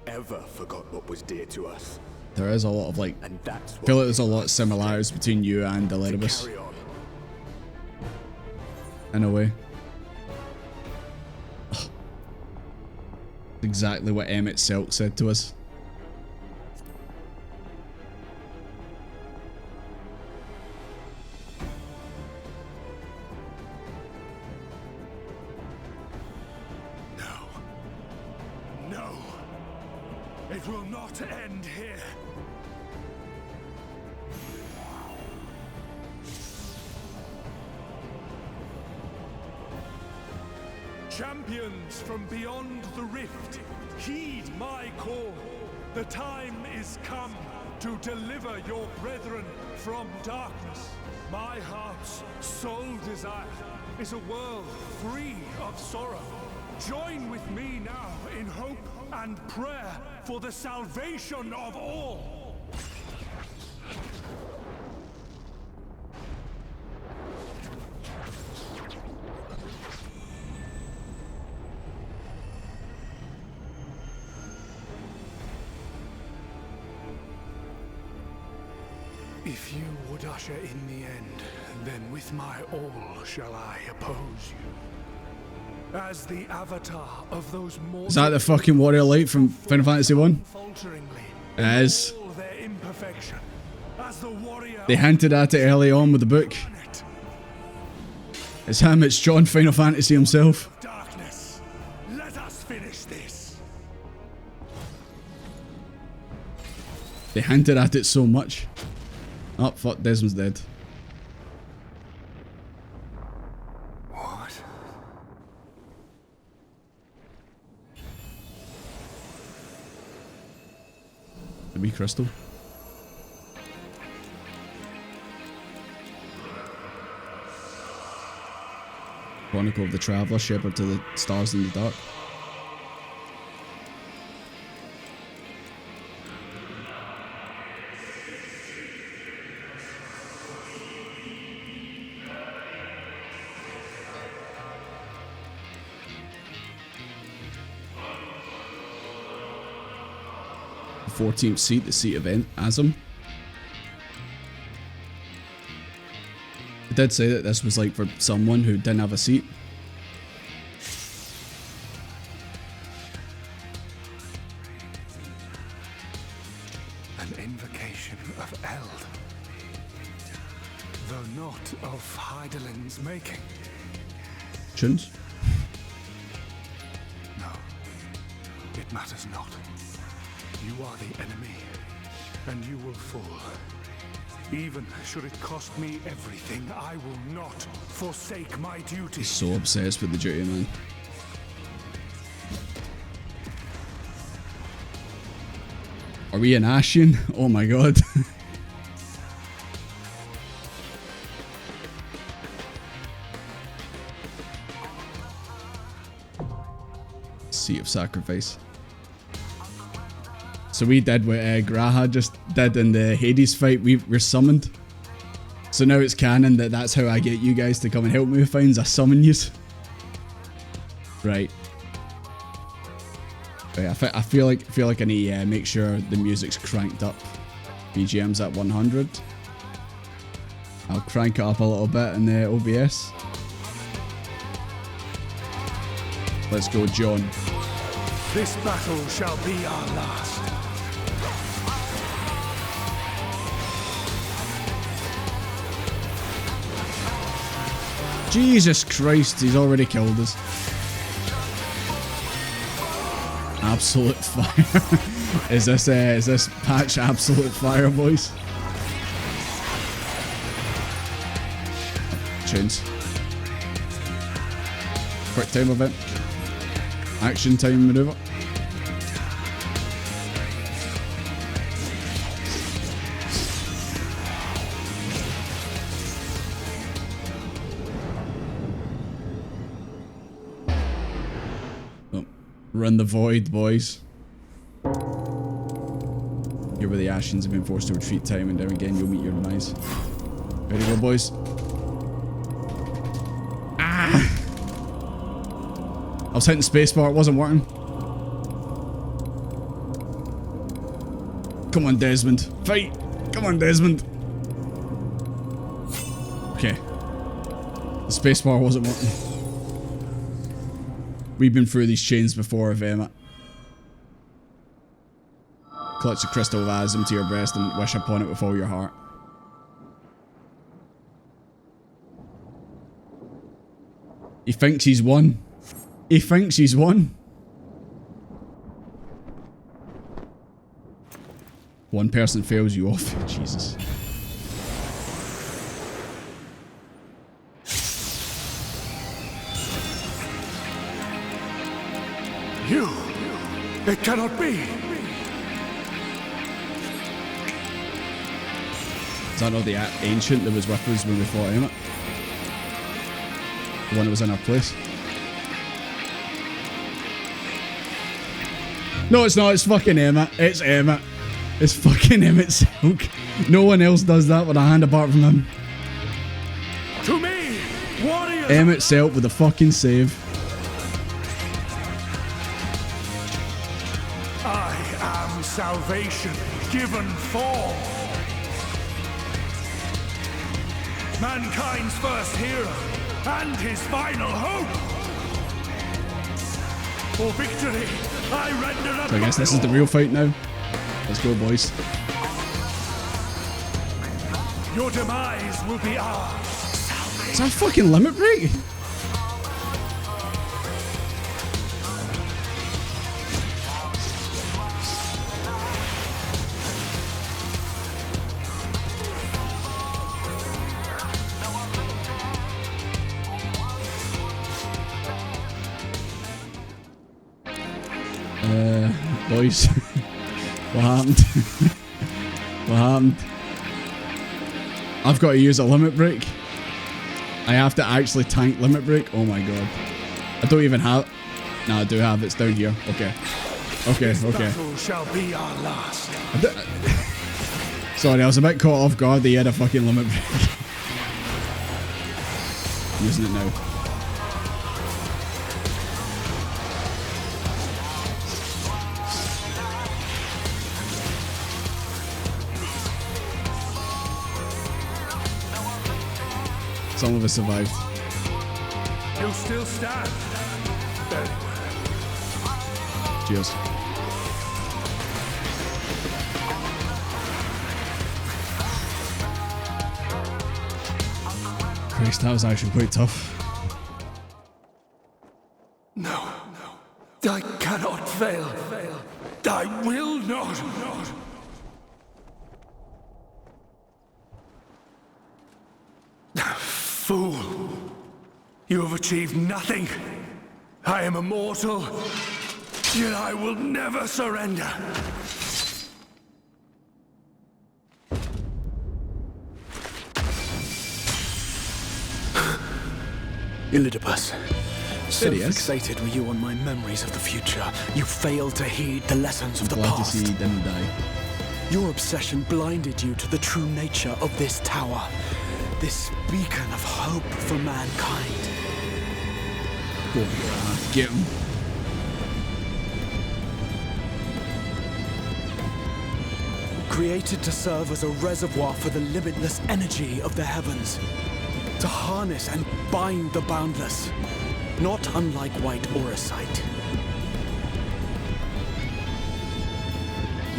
ever forgot what was dear to us. there is a lot of like, And that's I what feel like there's a lot of similarities between you and Elidibus carry on. in a way. Exactly what Selk said to us. No. It will not end here. Champions from beyond the rift, heed my call. The time is come to deliver your brethren from darkness. My heart's sole desire is a world free of sorrow. Join with me now in hope and prayer for the salvation of all. Asher in the end, then with my all shall I oppose you. As the avatar of those mortal... Is that the fucking warrior light from Final Fantasy 1? It is. Their imperfection, as the warrior... They hinted at it early on with the book. It's him, it's John Final Fantasy himself. Darkness, let us finish this. They hinted at it so much. Oh fuck, Desmond's dead. What? The wee crystal. Chronicle of the Traveller, Shepherd to the Stars in the Dark. The 14th seat, the seat of Azim. It did say that this was like for someone who didn't have a seat. An invocation of Eld, though not of Hydaelyn's making. Tunes? No, it matters not. You are the enemy, and you will fall. Even should it cost me everything, I will not forsake my duty. He's so obsessed with the duty, man. Are we in Ashen? Oh my god. Seat of Sacrifice. So we did what Graha just did in the Hades fight. We were summoned. So now it's canon that that's how I get you guys to come and help me with finds. I summon yous. Right. I feel like I need to make sure the music's cranked up. BGM's at 100. I'll crank it up a little bit in the OBS. Let's go, John. This battle shall be our last. Jesus Christ, he's already killed us. Absolute fire. Is this patch absolute fire, boys? Tunes. Quick time event. Action time maneuver. Run the void, boys. Here where the Ashens have been forced to retreat time and time again, you'll meet your demise. Ready to go, boys? Ah! I was hitting spacebar, it wasn't working. Come on, Desmond. Fight! Come on, Desmond. Okay. The spacebar wasn't working. We've been through these chains before, Vema. Clutch the crystal of Azim to your breast and wish upon it with all your heart. He thinks he's won. He thinks he's won. One person fails you off. Jesus. You! It cannot be! Is that not the ancient that was with us when we fought him? The one that was in our place? No, it's not. It's fucking Emmett. It's Emmett. It's fucking Emmett Silk. No one else does that with a hand apart from him. To me, warriors! Emmett Silk with a fucking save. I am salvation given form. Mankind's first hero, and his final hope! For victory, I render So I guess this is the real fight now. Let's go, boys. Your demise will be ours. Is that a fucking limit break? Boys, what happened? What happened? I've got to use a limit break. I have to actually tank limit break. Oh my god! I don't even have. No, I do have. It's down here. Okay. Okay. This Okay. battle shall be our last. Sorry, I was a bit caught off guard that he had a fucking limit break. Using it now. Some of us survived. You still stand. Very well. Cheers. Christ, that was actually quite tough. No. I cannot fail. I will not. Fool. You have achieved nothing. I am immortal, yet I will never surrender. Elidibus, so There he is. fixated were you on my memories of the future, you failed to heed the lessons of the Glad to past. see he didn't die. Your obsession blinded you to the true nature of this tower, this beacon of hope for mankind. Go on, get him. Created to serve as a reservoir for the limitless energy of the heavens, to harness and bind the boundless, not unlike white Eorzea.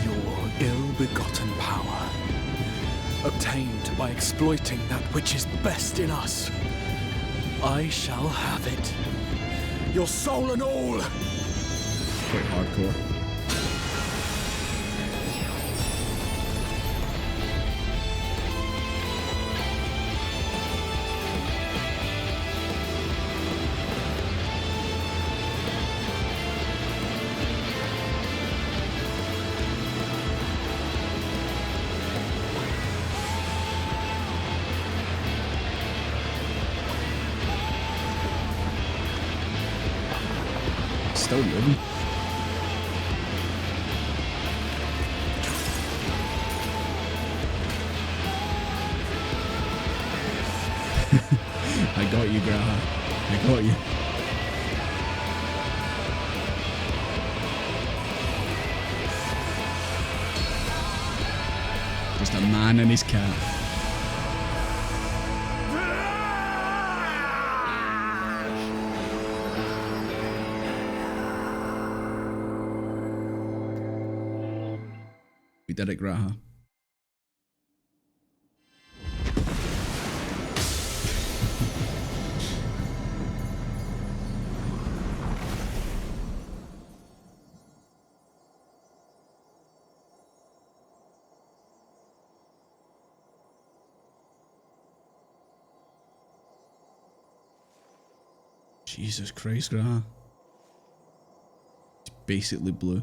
Your ill-begotten power, obtained by exploiting that which is best in us. I shall have it. Your soul and all! Quite hardcore. Still moving. I got you, Graha. I got you. Just a man and his cat. We did it, Graha. Jesus Christ, Graha. It's basically blue.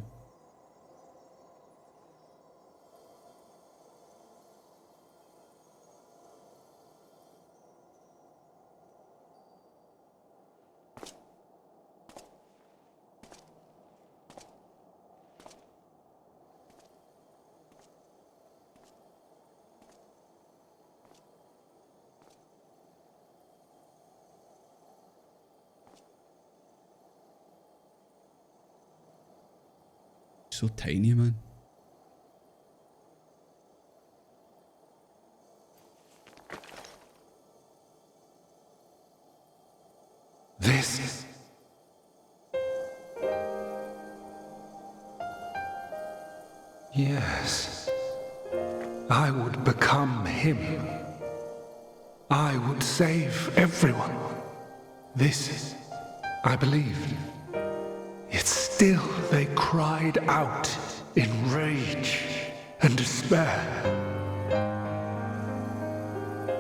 So tiny, man. This. Yes. I would become him. I would save everyone. This, I believed. Yet still they cried out in rage and despair.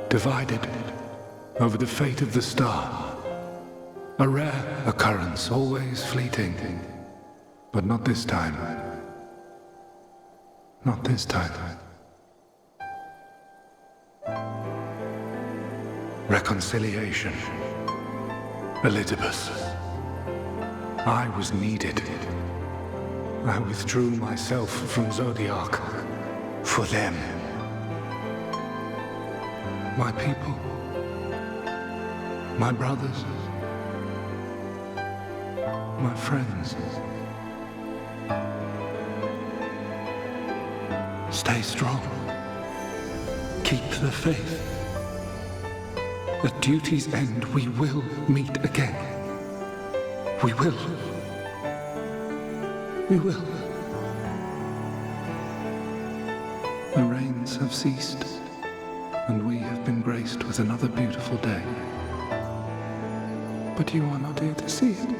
Divided over the fate of the star. A rare occurrence, always fleeting. But not this time. Not this time. Reconciliation. Elidibus. I was needed. I withdrew myself from Zodiac. For them. My people. My brothers. My friends. Stay strong. Keep the faith. At duty's end, we will meet again. We will. We will. The rains have ceased, and we have been graced with another beautiful day. But you are not here to see it.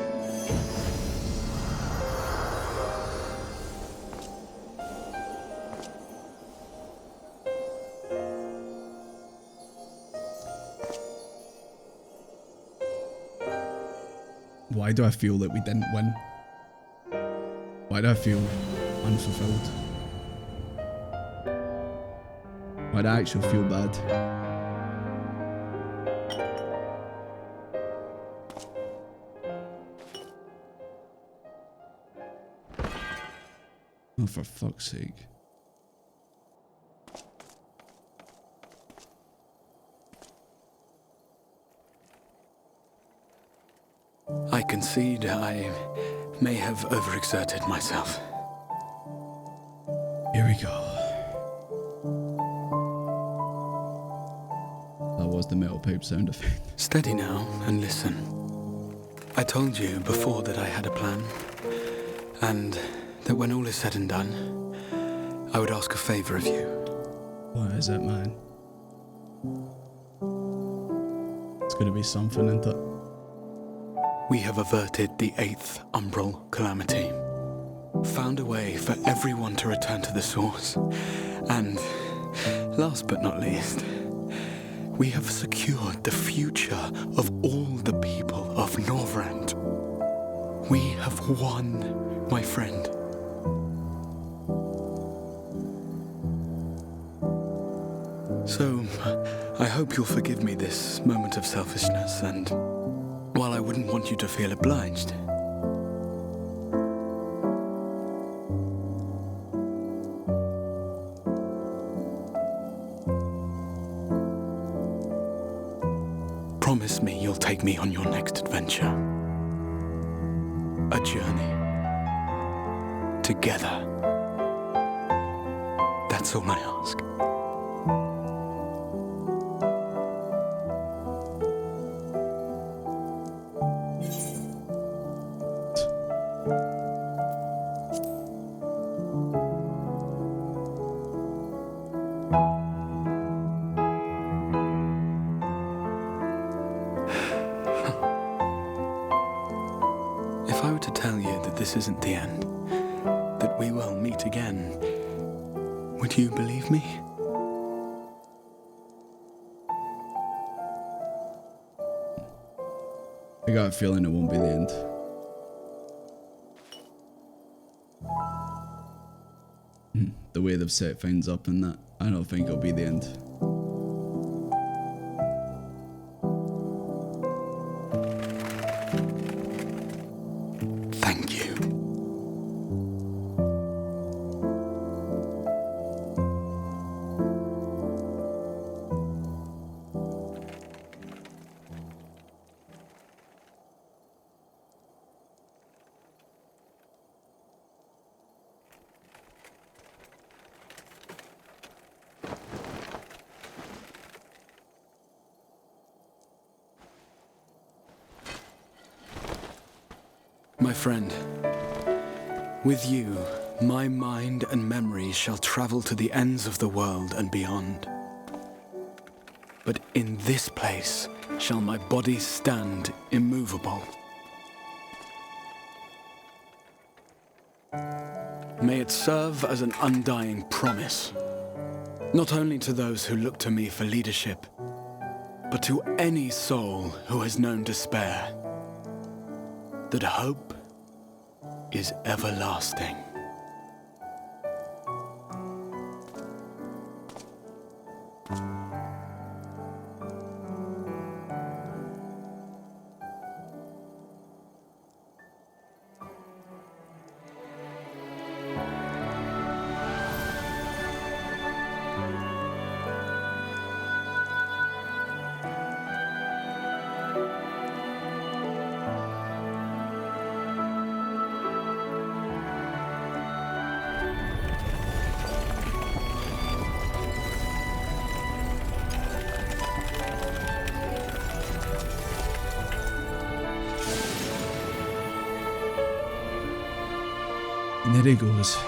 Why do I feel that we didn't win? Why do I feel unfulfilled? Why do I actually feel bad? Oh, for fuck's sake. I concede I may have overexerted myself. Here we go. That was the metal pipe sound effect. Steady now and listen. I told you before that I had a plan, and that when all is said and done, I would ask a favor of you. What is it, man? It's gonna be something, isn't it? We have averted the 8th Umbral Calamity. Found a way for everyone to return to the source. And, last but not least, we have secured the future of all the people of Norvrand. We have won, my friend. So, I hope you'll forgive me this moment of selfishness, and while I wouldn't want you to feel obliged, promise me you'll take me on your next adventure. A journey. Together. That's all I ask. If I were to tell you that this isn't the end, that we will meet again, would you believe me? I got a feeling it won't be the end. The way they've set things up and that, I don't think it'll be the end. Thank you. my friend. With you, my mind and memory shall travel to the ends of the world and beyond. But in this place shall my body stand immovable. May it serve as an undying promise, not only to those who look to me for leadership, but to any soul who has known despair, that hope is everlasting. And there he goes.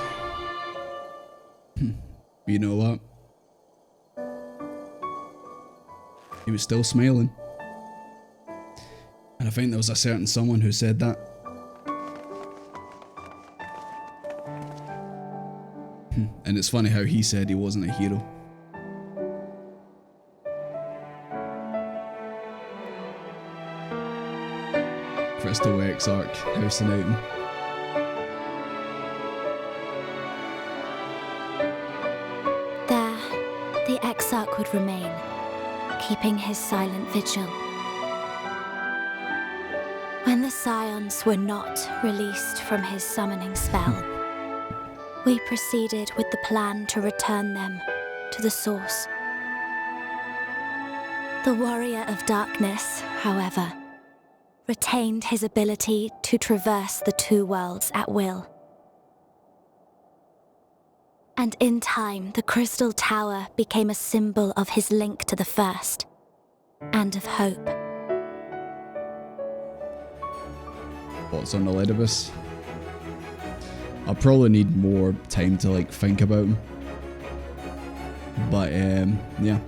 You know what? He was still smiling. And I think there was a certain someone who said that. And it's funny how he said he wasn't a hero. Crystal Exarch, House and Item. The Exarch would remain, keeping his silent vigil. When the scions were not released from his summoning spell, we proceeded with the plan to return them to the source. The Warrior of Darkness, however, retained his ability to traverse the two worlds at will. And in time, the Crystal Tower became a symbol of his link to the First, and of hope. What's on Elidibus? I'll probably need more time to think about him. But yeah,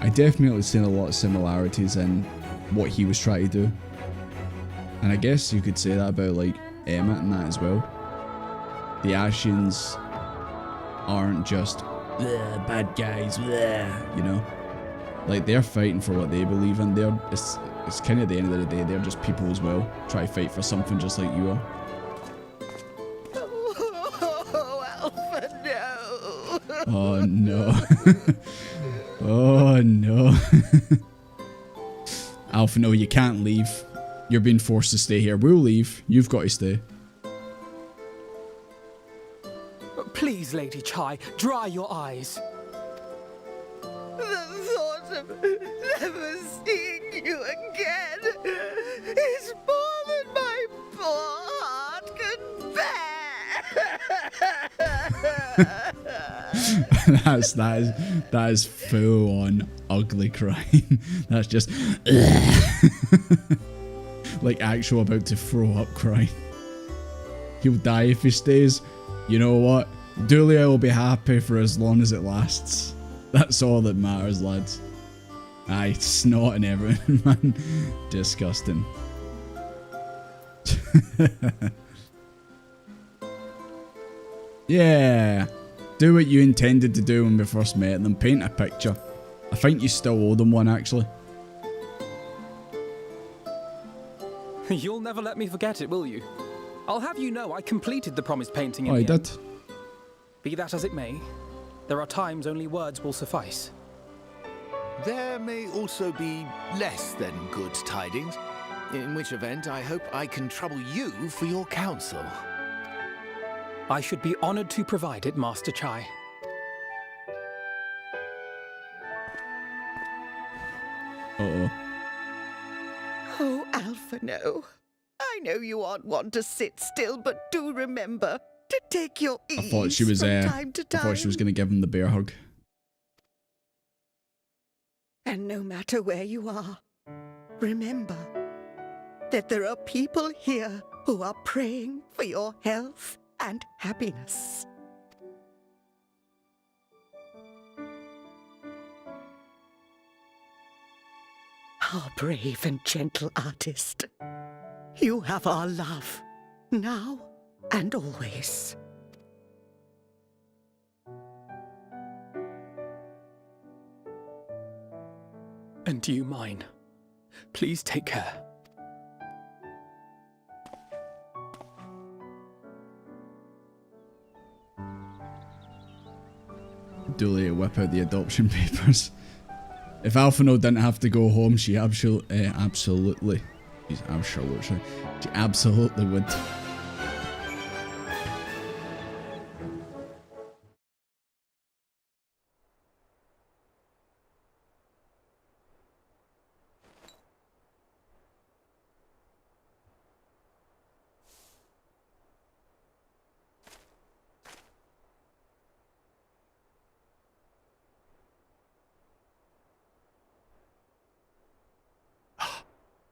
I definitely seen a lot of similarities in what he was trying to do. And I guess you could say that about Emmett and that as well. The Ashians aren't just bad guys, you know. They're fighting for what they believe in. It's kind of at the end of the day, they're just people as well. Try to fight for something just like you are. Oh no. Oh no. Alpha, no, you can't leave. You're being forced to stay here. We'll leave. You've got to stay. Please, Lady Chai, dry your eyes. The thought of never seeing you again is more than my poor heart can bear. that is full on ugly crying. That's just like actual about to throw up crying. He'll die if he stays. You know what? Dulia will be happy for as long as it lasts. That's all that matters, lads. Aye, snot and everything, man. Disgusting. Yeah. Do what you intended to do when we first met them. Paint a picture. I think you still owe them one, actually. You'll never let me forget it, will you? I'll have you know I completed the promised painting in the the end. Did? Be that as it may, there are times only words will suffice. There may also be less than good tidings, in which event I hope I can trouble you for your counsel. I should be honored to provide it, Master Chai. Uh-oh. Oh, Alpha, no. I know you aren't one to sit still, but do remember to take your ease I thought she was from time to time. I thought she was going to give him the bear hug. And no matter where you are, remember that there are people here who are praying for your health and happiness. Our brave and gentle artist, you have our love, now and always. And you mine. Please take care. Duly whip out the adoption papers. If Alphino didn't have to go home, she absolutely would.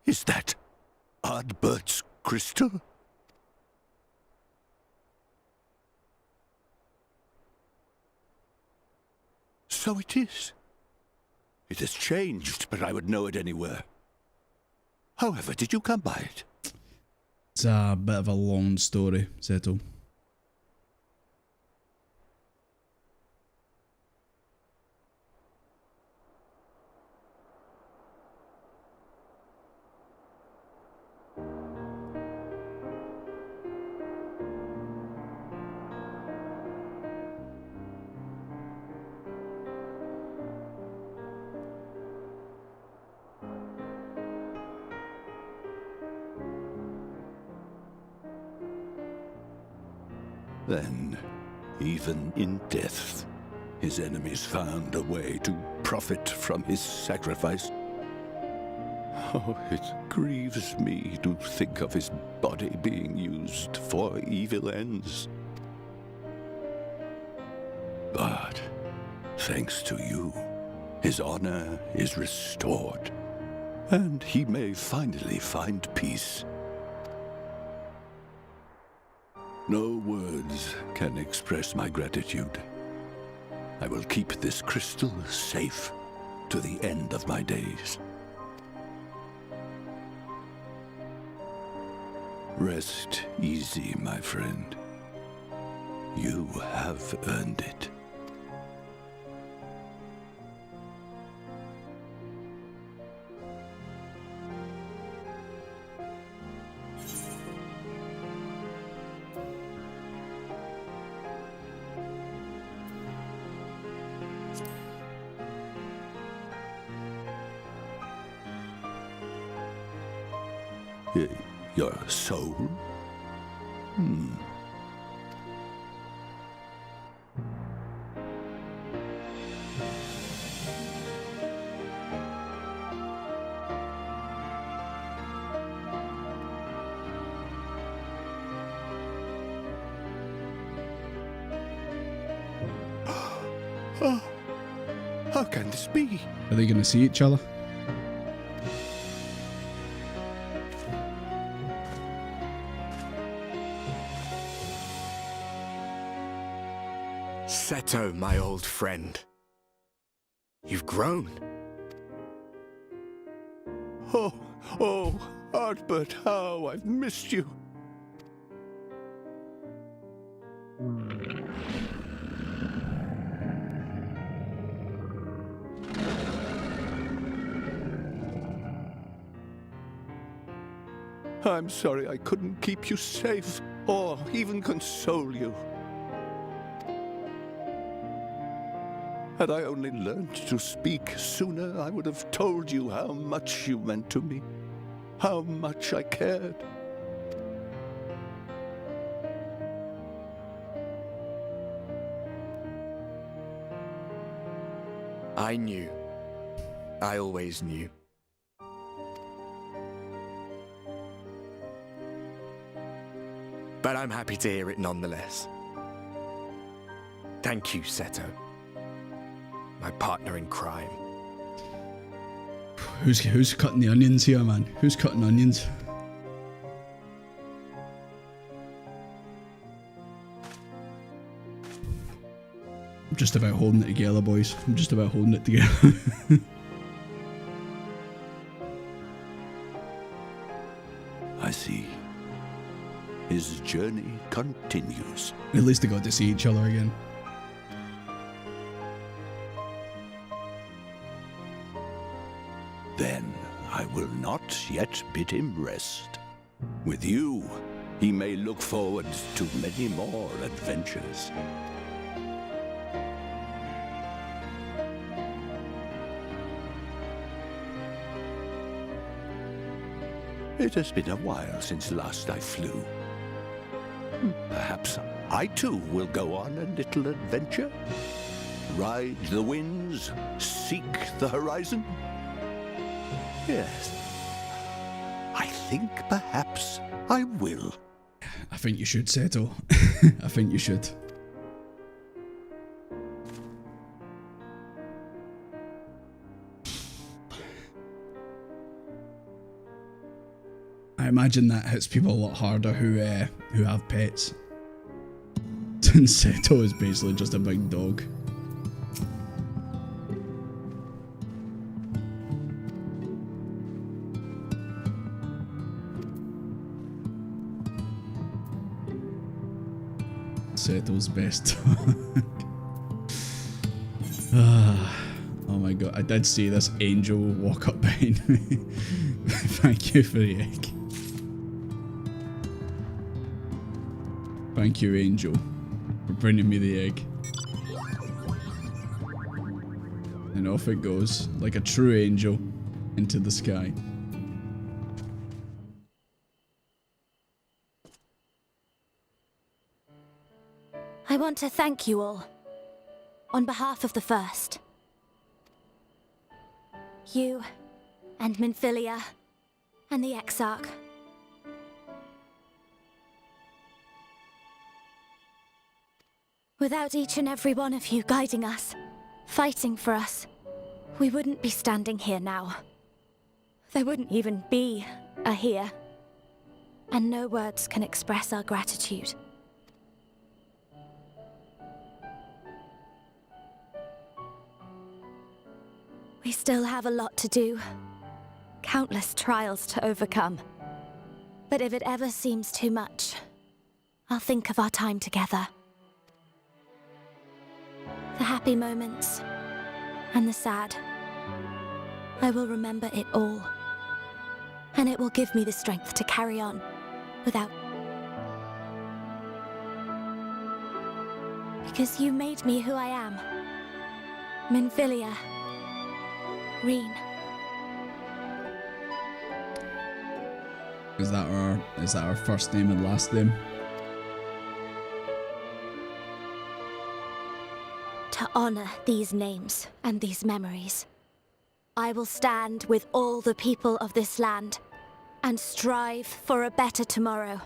Is that Ardbert's crystal? So it is. It has changed, but I would know it anywhere. However, did you come by it? It's a bit of a long story, Seto. Then, even in death, his enemies found a way to profit from his sacrifice. Oh, it grieves me to think of his body being used for evil ends. But, thanks to you, his honor is restored, and he may finally find peace. No words can express my gratitude. I will keep this crystal safe to the end of my days. Rest easy, my friend. You have earned it. Your soul? Oh, how can this be? Are they going to see each other? Seto, my old friend. You've grown. Oh, Ardbert, how I've missed you. I'm sorry I couldn't keep you safe, or even console you. Had I only learned to speak sooner, I would have told you how much you meant to me, how much I cared. I knew. I always knew. But I'm happy to hear it nonetheless. Thank you, Seto. My partner in crime. Who's cutting the onions here, man? Who's cutting onions? I'm just about holding it together, boys. I'm just about holding it together. I see. His journey continues. At least they got to see each other again. Then I will not yet bid him rest. With you, he may look forward to many more adventures. It has been a while since last I flew. Perhaps I too will go on a little adventure. Ride the winds, seek the horizon. Yes, I think perhaps I will. I think you should, Seto. I think you should. I imagine that hits people a lot harder who have pets. And Seto is basically just a big dog. Seto's best dog. Oh my god, I did see this angel walk up behind me. Thank you for the egg. Thank you, Angel, for bringing me the egg. And off it goes, like a true angel, into the sky. I want to thank you all, on behalf of the First. You, and Minfilia, and the Exarch. Without each and every one of you guiding us, fighting for us, we wouldn't be standing here now. There wouldn't even be a here. And no words can express our gratitude. We still have a lot to do. Countless trials to overcome. But if it ever seems too much, I'll think of our time together. The happy moments, and the sad. I will remember it all. And it will give me the strength to carry on, without... Because you made me who I am. Minfilia. Reen. Is that our first name and last name? To honor these names and these memories, I will stand with all the people of this land and strive for a better tomorrow.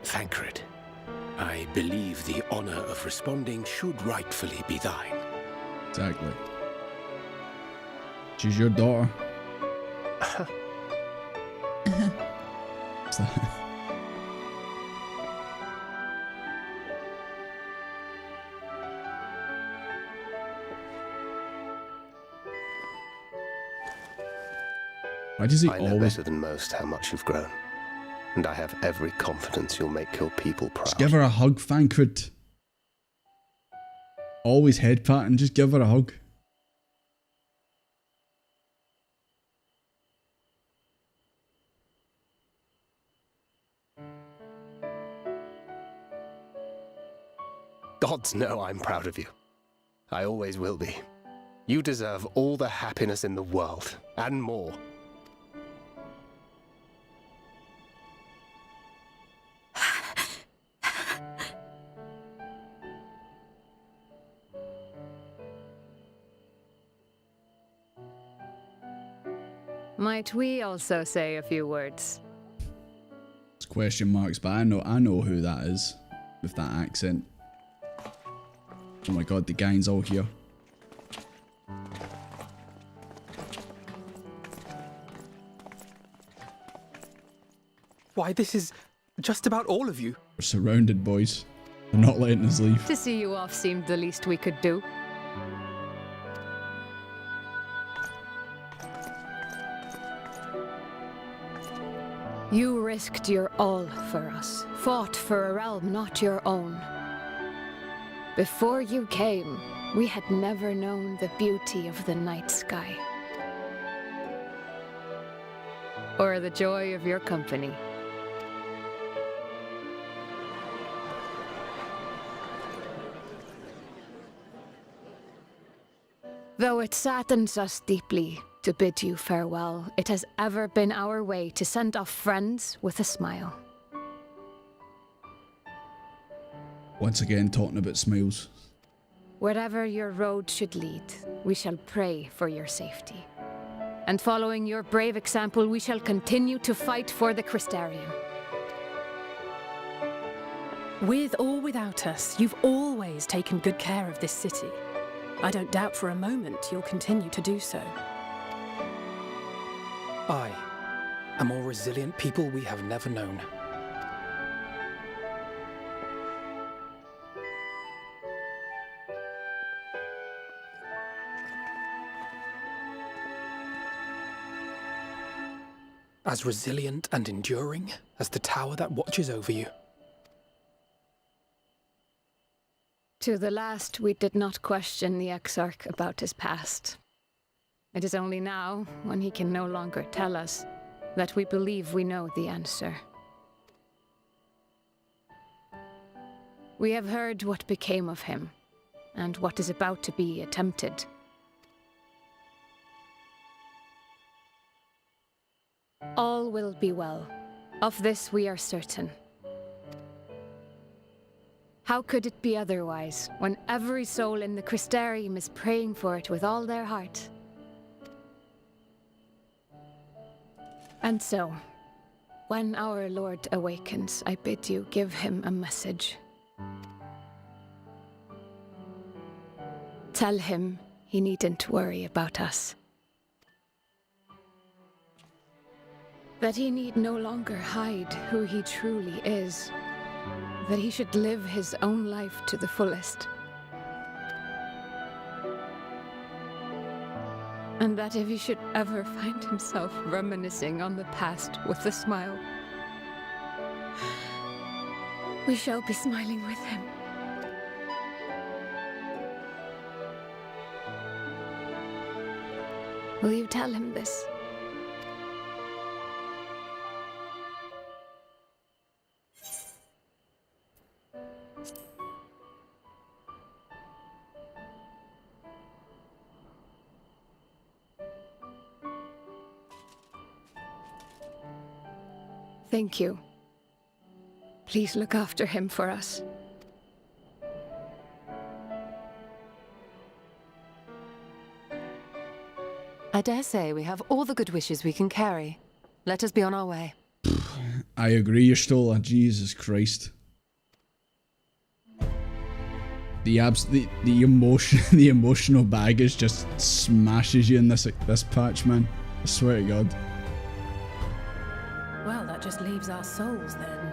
Thancred, I believe the honor of responding should rightfully be thine. Exactly. She's your daughter. What's that? Why does he I know always... better than most how much you've grown. And I have every confidence you'll make your people proud. Just give her a hug, Thancred. Always head patting, just give her a hug. Gods know I'm proud of you. I always will be. You deserve all the happiness in the world, and more. Might we also say a few words? It's question marks, but I know who that is with that accent. Oh my god, the gang's all here. Why, this is just about all of you. We're surrounded, boys. They're not letting us leave. To see you off seemed the least we could do. You risked your all for us, fought for a realm not your own. Before you came, we had never known the beauty of the night sky. Or the joy of your company. Though it saddens us deeply to bid you farewell, it has ever been our way to send off friends with a smile. Once again, talking about smiles. Wherever your road should lead, we shall pray for your safety. And following your brave example, we shall continue to fight for the Crystarium. With or without us, you've always taken good care of this city. I don't doubt for a moment you'll continue to do so. I, a more resilient people we have never known. As resilient and enduring as the tower that watches over you. To the last, we did not question the exarch about his past. It is only now, when he can no longer tell us, that we believe we know the answer. We have heard what became of him, and what is about to be attempted. All will be well. Of this we are certain. How could it be otherwise, when every soul in the Crystarium is praying for it with all their heart? And so, when our Lord awakens, I bid you give him a message. Tell him he needn't worry about us. That he need no longer hide who he truly is. That he should live his own life to the fullest. And that if he should ever find himself reminiscing on the past with a smile, we shall be smiling with him. Will you tell him this? Thank you. Please look after him for us. I dare say we have all the good wishes we can carry. Let us be on our way. I agree, Yoshida. Jesus Christ. The emotion, the emotional baggage just smashes you in this patch, man. I swear to God. Well, that just leaves our souls then.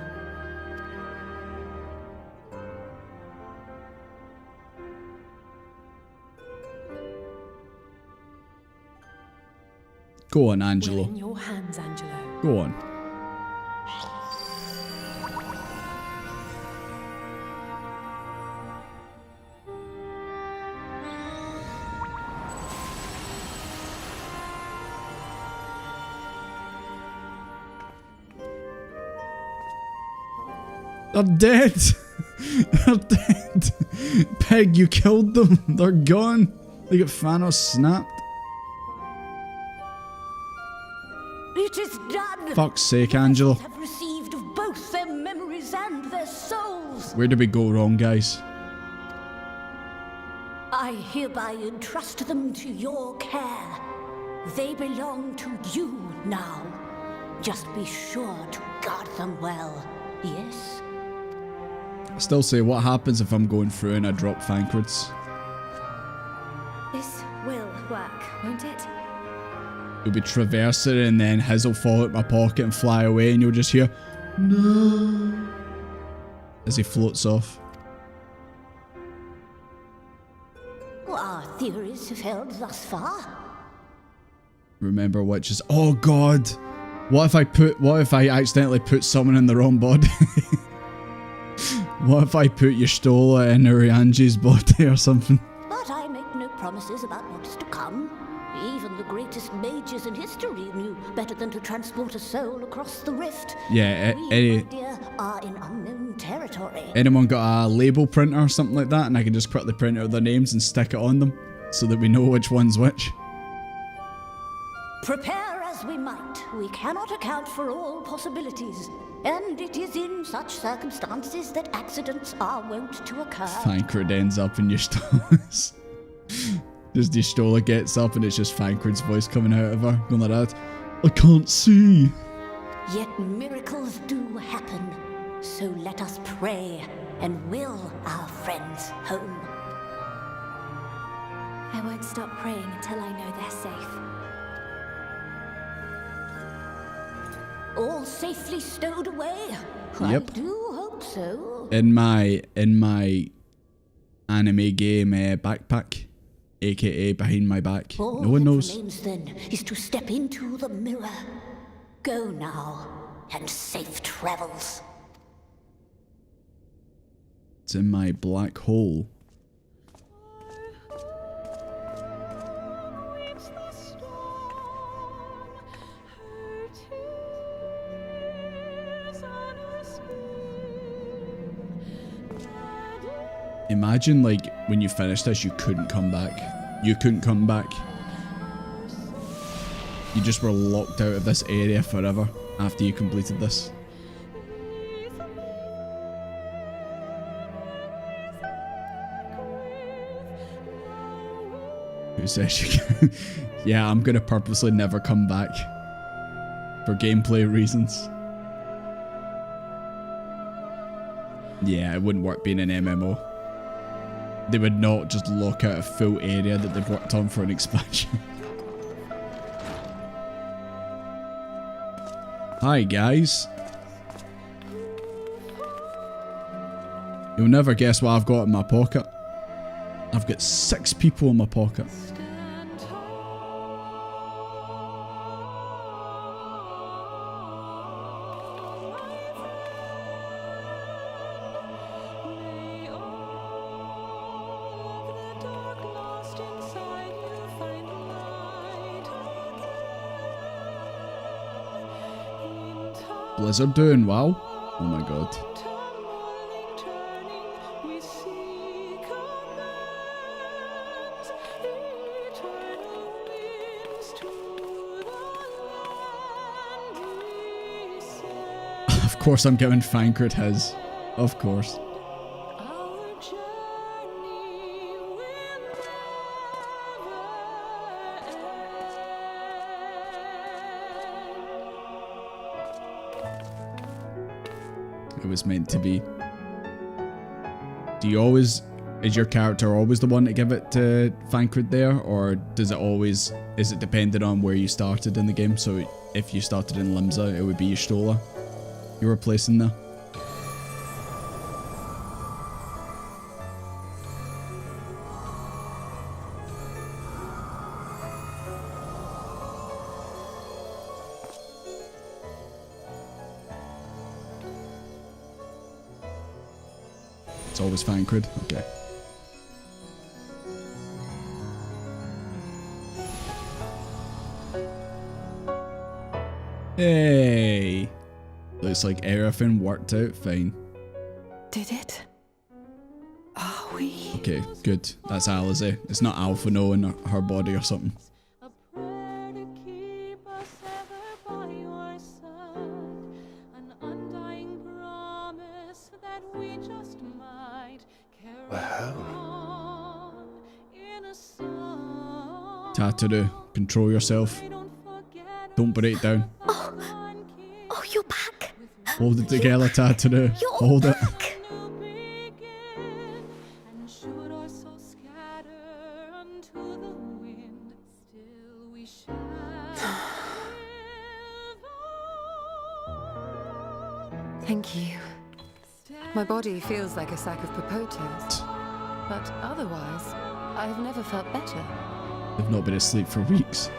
Go on, Angelo. We're in your hands, Angelo. Go on. They're dead! They're dead! Peg, you killed them! They're gone! They got Thanos snapped. It is done! Fuck's sake, Angelo. Have received of both their memories and their souls. Where did we go wrong, guys? I hereby entrust them to your care. They belong to you now. Just be sure to guard them well, yes? I still say, what happens if I'm going through and I drop Thancreds? This will work, won't it? You'll be traversing and then his will fall out my pocket and fly away and you'll just hear, No. As he floats off. Our theories have held thus far. Remember witches. Oh god! What if I accidentally put someone in the wrong body? What if I put Y'shtola in Urianji's body or something? But I make no promises about what is to come. Even the greatest mages in history knew better than to transport a soul across the rift. Yeah, we, dear, are in unknown territory. Anyone got a label printer or something like that, and I can just quickly print out their names and stick it on them, so that we know which one's which? Prepare as we might, we cannot account for all possibilities. And it is in such circumstances that accidents are wont to occur. Thancred ends up in Y'shtola's. Just Y'shtola gets up and it's just Thancred's voice coming out of her, going like that. I can't see. Yet miracles do happen. So let us pray and will our friends home. I won't stop praying until I know they're safe. All safely stowed away? Yep. I do hope so. In my anime game backpack, aka behind my back. All no one knows. that remains then is to step into the mirror. Go now, and safe travels. It's in my black hole. Imagine, like, when you finish this, you couldn't come back. You couldn't come back. You just were locked out of this area forever after you completed this. Who says you can? Yeah, I'm gonna purposely never come back. For gameplay reasons. Yeah, it wouldn't work being an MMO. They would not just lock out a full area that they've worked on for an expansion. Hi guys. You'll never guess what I've got in my pocket. I've got 6 people in my pocket. Blizzard doing well? Oh my god. Of course I'm giving Thancred his. Of course. It was meant to be. Do you always, is your character always the one to give it to Thancred there, or does it always, is it dependent on where you started in the game? So if you started in Limsa, it would be Y'shtola you were placing there? It's always Thancred? Okay. Hey! Looks like everything worked out fine. Did it? Are we? Okay, good. That's Elidibus. It's not Alpha No in her body or something. Tataru, control yourself. Don't break down. Oh, you're back. Hold it together, Tataru. Hold it. body feels like a sack of potatoes, but otherwise, I've never felt better. They've not been asleep for weeks.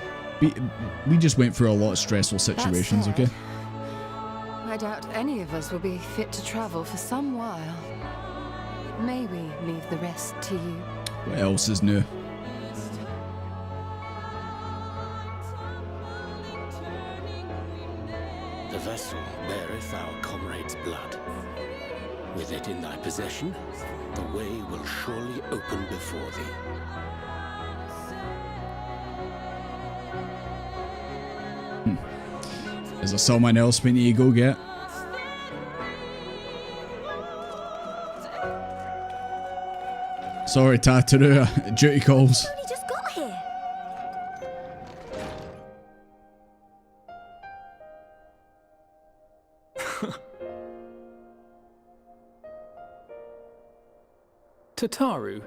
We just went through a lot of stressful situations, okay? I doubt any of us will be fit to travel for some while. Maybe leave the rest to you. What else is new? The vessel beareth our comrade's blood. With it in thy possession, the way will surely open before thee. Is there someone else we need to go get? Sorry, Tataru, duty calls. We just got here. Tataru,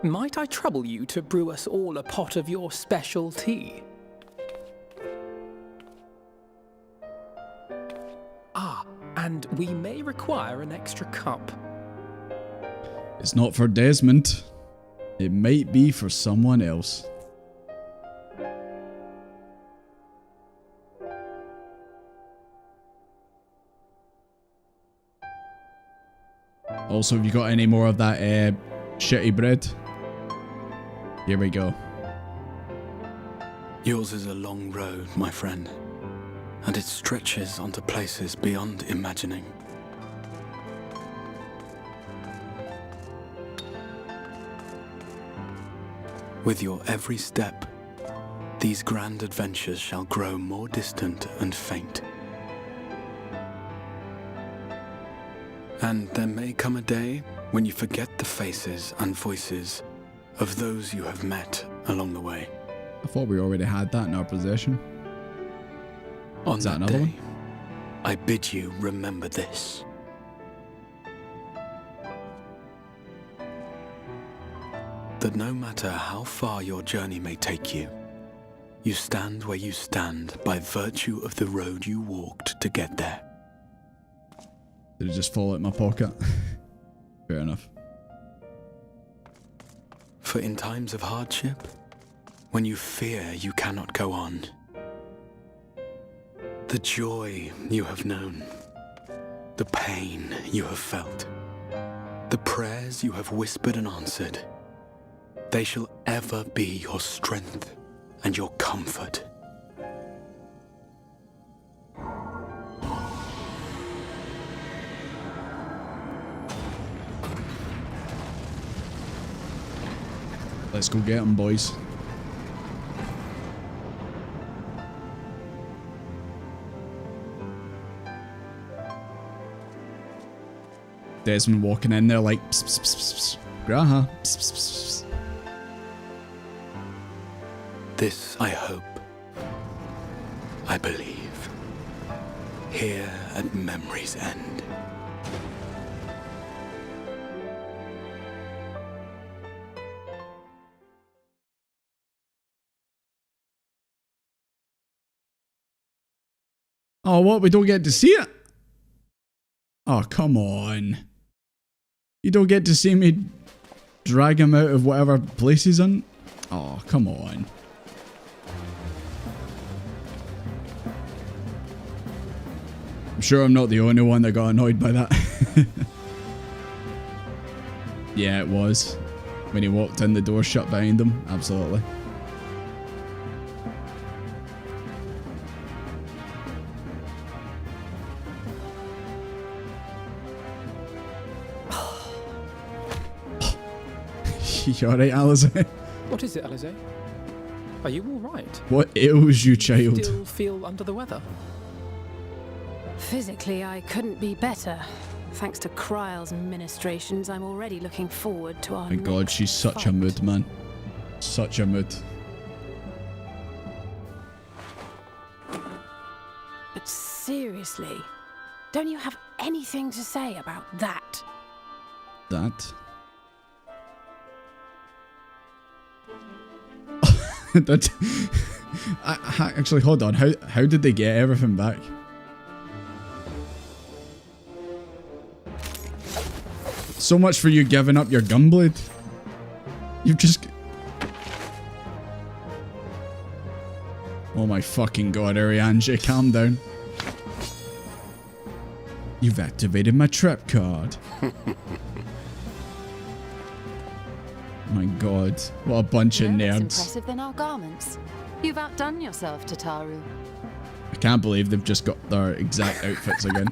might I trouble you to brew us all a pot of your special tea? And we may require an extra cup. It's not for Desmond. It might be for someone else. Also, have you got any more of that shitty bread? Here we go. Yours is a long road, my friend, and it stretches onto places beyond imagining. With your every step, these grand adventures shall grow more distant and faint. And there may come a day when you forget the faces and voices of those you have met along the way. I thought we already had that in our possession. On Is that that another day, one? I bid you remember this. That no matter how far your journey may take you, you stand where you stand by virtue of the road you walked to get there. Did it just fall out my pocket? Fair enough. For in times of hardship, when you fear you cannot go on, the joy you have known, the pain you have felt, the prayers you have whispered and answered, they shall ever be your strength and your comfort. Let's go get them, boys. Desmond walking in there like, pss, pss, pss, pss, Graha. Pss, pss, pss, pss. This I hope, I believe, here at memory's end. Oh, what? We don't get to see it? Oh, come on. You don't get to see me drag him out of whatever place he's in? Oh, come on. I'm sure I'm not the only one that got annoyed by that. Yeah, it was. When he walked in, the door shut behind him. Absolutely. You alright, Alize? What is it, Alize? Are you alright? What ails you, child? Still feel under the weather? Physically, I couldn't be better. Thanks to Kryle's ministrations, I'm already looking forward to our My God, next she's such fight. a mood, man. Such a mood. But seriously, don't you have anything to say about that? That? That actually, hold on. How did they get everything back? So much for you giving up your gunblade. You've just... Oh my fucking god, Ariange, calm down. You've activated my trap card. My god, what a bunch of nerds. Impressive than our garments. You've outdone yourself, Tataru. I can't believe they've just got their exact outfits again.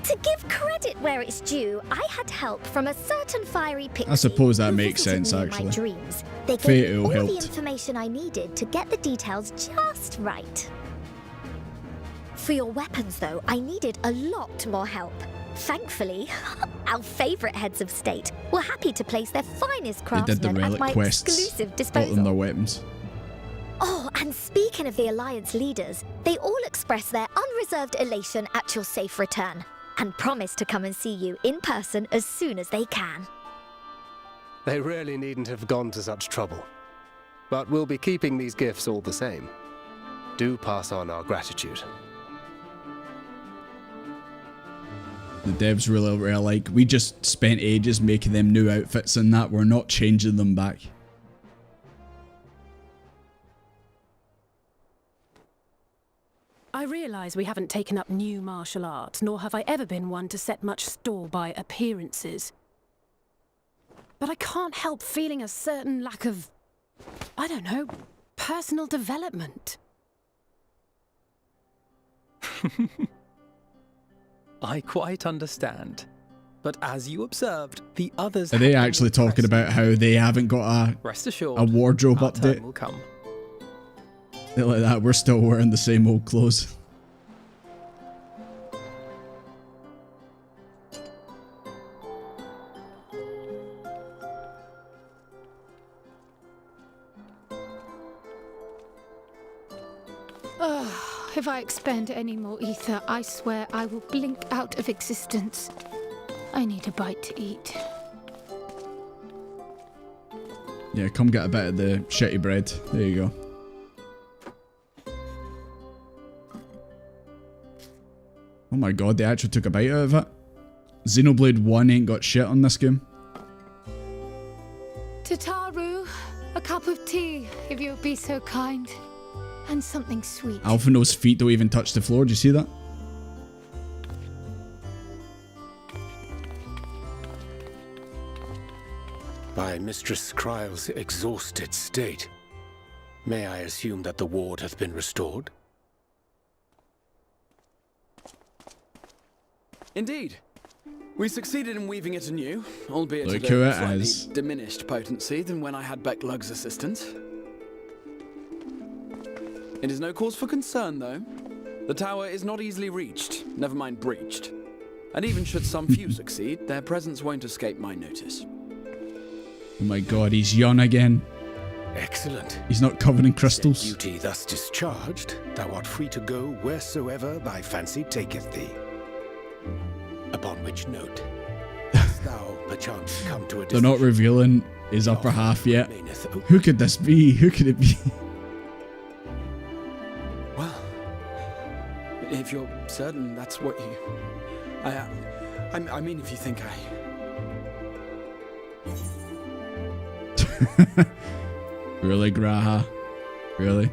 To give credit where it's due, I had help from a certain fiery pixie. I suppose that who makes visited sense, me in actually. My dreams. They Fate gave me all helped. the information I needed to get the details just right. For your weapons, though, I needed a lot more help. Thankfully, our favourite heads of state were happy to place their finest They did the craftsmen at relic my quests. exclusive Bought disposal. them their weapons. Oh, and speaking of the Alliance leaders, they all express their unreserved elation at your safe return, and promise to come and see you in person as soon as they can. They really needn't have gone to such trouble. But we'll be keeping these gifts all the same. Do pass on our gratitude. The devs really were like, we just spent ages making them new outfits and that, we're not changing them back. I realise we haven't taken up new martial arts, nor have I ever been one to set much store by appearances. But I can't help feeling a certain lack of, I don't know, personal development. I quite understand. But as you observed, the others... Are they actually talking about how they haven't got Rest assured, a wardrobe our turn update? will come. They're like that, we're still wearing the same old clothes. If I expend any more ether, I swear I will blink out of existence. I need a bite to eat. Yeah, come get a bit of the shitty bread. There you go. Oh my god, they actually took a bite out of it. Xenoblade 1 ain't got shit on this game. Tataru, a cup of tea, if you'll be so kind. And something sweet. Alphino's feet don't even touch the floor, do you see that? By Mistress Kryle's exhausted state, may I assume that the ward hath been restored? Indeed. We succeeded in weaving it anew, albeit Look at who a it slightly is. diminished potency than when I had Becklug's assistance. It is no cause for concern, though. The tower is not easily reached, never mind breached. And even should some few succeed, their presence won't escape my notice. Oh my god, he's young again. Excellent. He's not covered in crystals. Duty thus discharged, thou art free to go wheresoever thy fancy taketh thee. Upon which note, hast thou perchance come to a They're not revealing his upper half yet. Who could this be? Who could it be? Well, if you're certain that's what you... I mean, if you think Really, Graha? Really?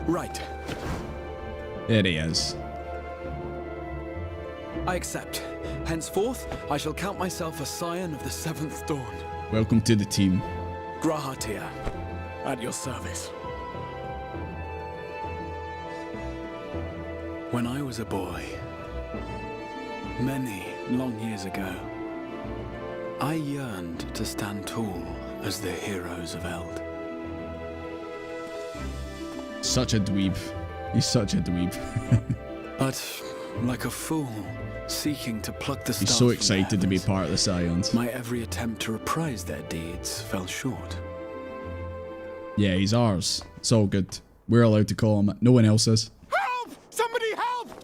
Right. There he is. I accept. Henceforth, I shall count myself a scion of the Seventh Dawn. Welcome to the team. Grahatia, at your service. When I was a boy, many long years ago, I yearned to stand tall as the heroes of Eld. Such a dweeb. He's such a dweeb. But, like a fool, seeking to pluck the stars He's so from excited to be part of the Scions. my every attempt to reprise their deeds fell short. Yeah, he's ours. It's all good. We're allowed to call him it. No one else is. Help! Somebody help!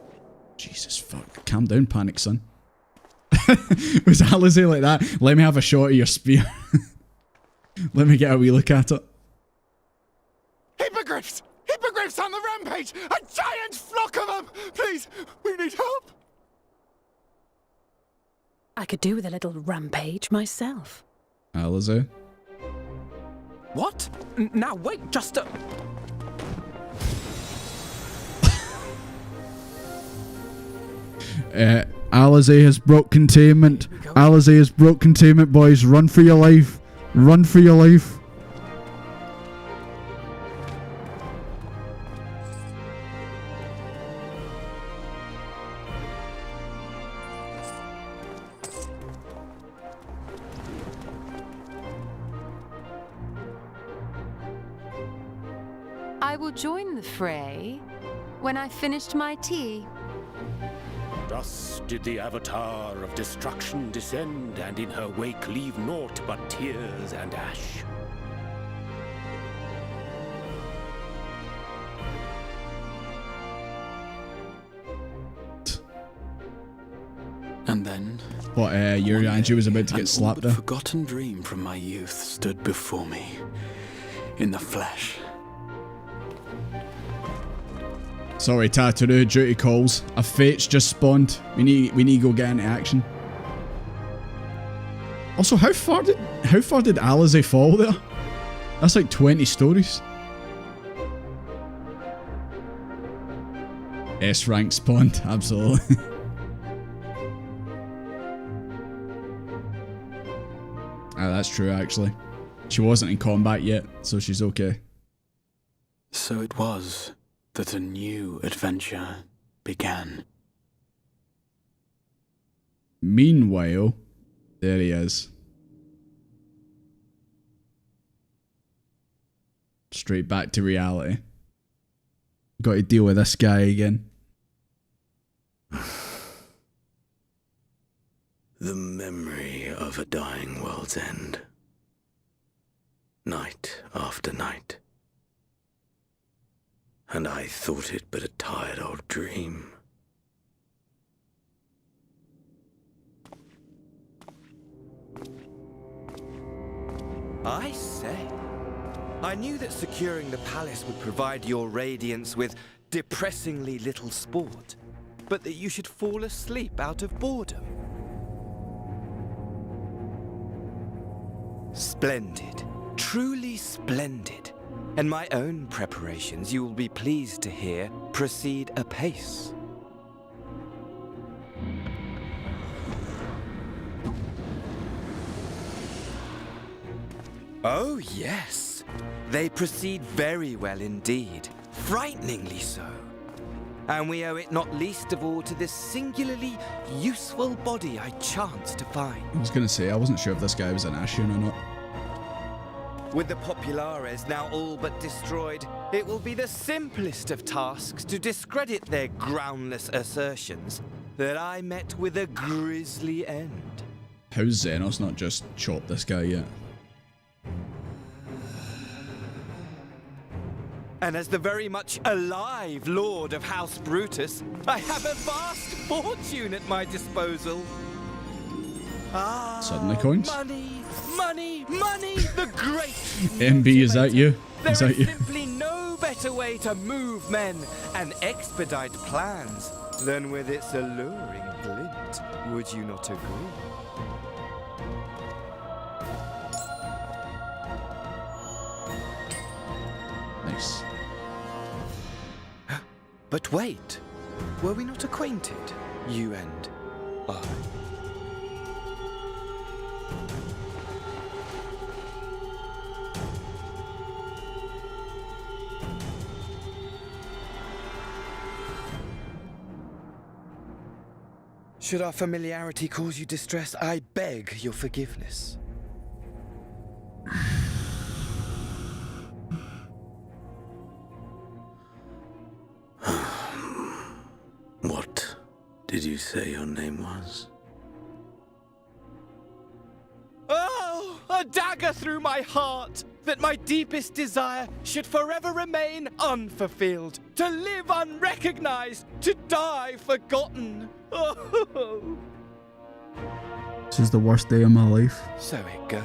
Jesus fuck. Calm down, Panic Son. Was Alizé like that? Let me have a shot of your spear. Let me get a wee look at it. Hippogriffs! Hippogriffs on the rampage! A giant flock of them! Please, we need help! I could do with a little rampage myself. Alizé? What? Now wait, just a... Alizé has broke containment. Alizé has broke containment, boys. Run for your life. Run for your life. I will join the fray when I've finished my tea. Thus did the Avatar of Destruction descend, and in her wake leave naught but tears and ash. And then... What, your Angie was about to get slapped there? A forgotten dream from my youth stood before me, in the flesh. Sorry, Tataru, duty calls. A fate's just spawned. We need to go get into action. Also, how far did Alizé fall there? That's like 20 stories. S rank spawned, absolutely. That's true, actually. She wasn't in combat yet, so she's okay. So it was that a new adventure began. Meanwhile, there he is. Straight back to reality. Got to deal with this guy again. The memory of a dying world's end. Night after night. And I thought it but a tired old dream. I say, I knew that securing the palace would provide your radiance with depressingly little sport, but that you should fall asleep out of boredom. Splendid, truly splendid. And my own preparations, you will be pleased to hear, proceed apace. Oh, yes. They proceed very well indeed. Frighteningly so. And we owe it not least of all to this singularly useful body I chanced to find. I was going to say, I wasn't sure if this guy was an Ashian or not. With the Populares now all but destroyed, it will be the simplest of tasks to discredit their groundless assertions that I met with a grisly end. How's Xenos not just chopped this guy yet? And as the very much alive Lord of House Brutus, I have a vast fortune at my disposal. Suddenly coins? Money, money, money, the great MB, is that you? There Is that you? simply no better way to move men and expedite plans than with its alluring glint. Would you not agree? Nice. But wait, were we not acquainted, you and I? Should our familiarity cause you distress, I beg your forgiveness. What did you say your name was? Oh, a dagger through my heart, that my deepest desire should forever remain unfulfilled, to live unrecognized, to die forgotten. Oh. This is the worst day of my life. So it goes.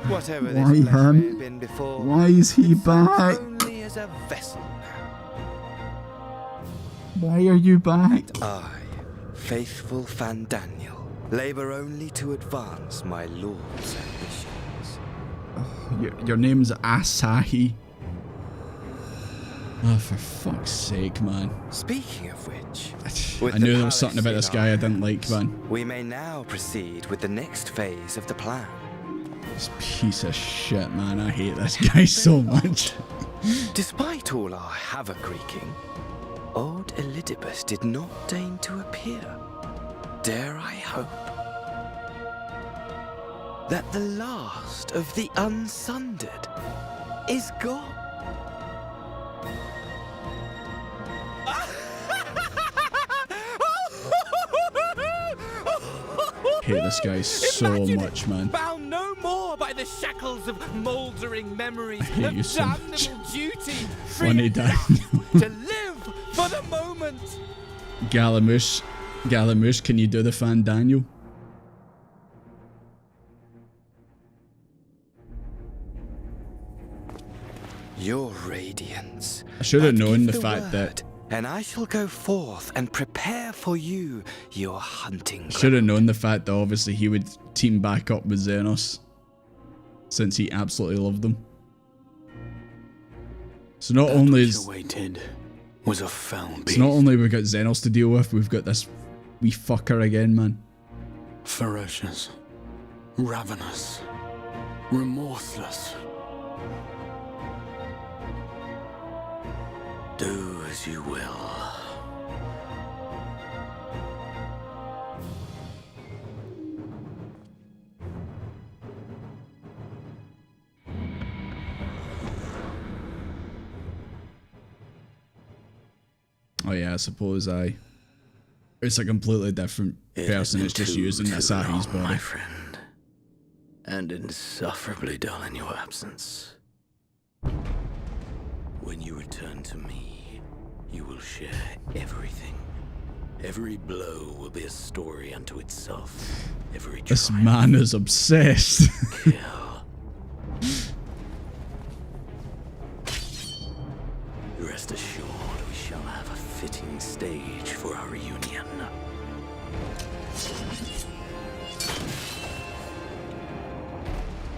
Whatever Why this flesh may have him? been before, Why is he back? only as a vessel Why are you back? I, faithful Fandaniel, labor only to advance my lord's ambitions. Your name's Asahi. Oh, for fuck's sake, man. Speaking of which, I knew there was something about this guy I didn't like, man. we may now proceed with the next phase of the plan. This piece of shit, man. I hate this guy so much. Despite all our havoc wreaking, old Elidibus did not deign to appear. Dare I hope that the last of the unsundered is gone? Hate this guy so much, man. Bound no more by the shackles of mouldering memories hate of you so much. damnable duty, Funny free Daniel. to live for the moment. Galamush, can you do the fan Daniel? Your radiance. I should have known give the fact word, that. And I shall go forth and prepare for you your hunting ground. Should have known the fact that obviously he would team back up with Xenos, since he absolutely loved them. So not only is was a foul beast. so not only we've got Xenos to deal with, we've got this wee fucker again, man. Ferocious, ravenous, remorseless. Do as you will. Oh yeah, I suppose it's a completely different person. It's just using Asahi's body. My friend, and insufferably dull in your absence. When you return to me, you will share everything. Every blow will be a story unto itself. Every This man is obsessed. Rest assured, we shall have a fitting stage for our reunion.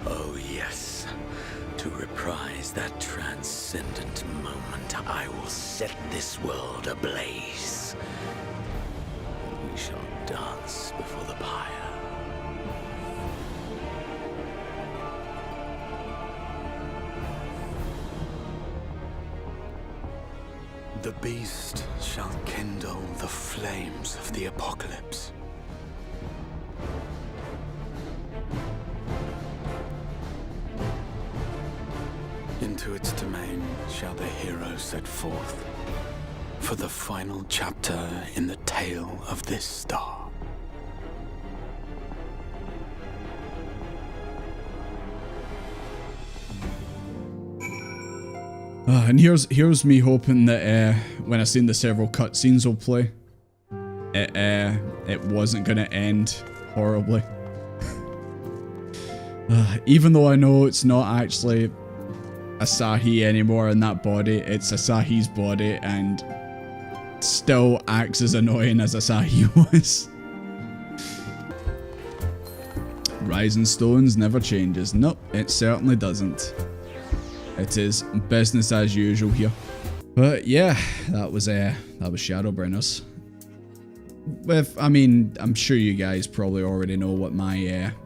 Oh yes, to reprise that transcendent moment, I will set this world ablaze. And we shall dance before the pyre. The beast shall kindle the flames of the apocalypse. Into its domain shall the hero set forth for the final chapter in the tale of this star. And here's me hoping that when I seen the several cutscenes will play, it wasn't gonna end horribly. Even though I know it's not actually Asahi anymore in that body, it's Asahi's body, and still acts as annoying as Asahi was. Rising Stones never changes. Nope, it certainly doesn't. It is business as usual here. But yeah, that was Shadowbringers. I mean, I'm sure you guys probably already know what my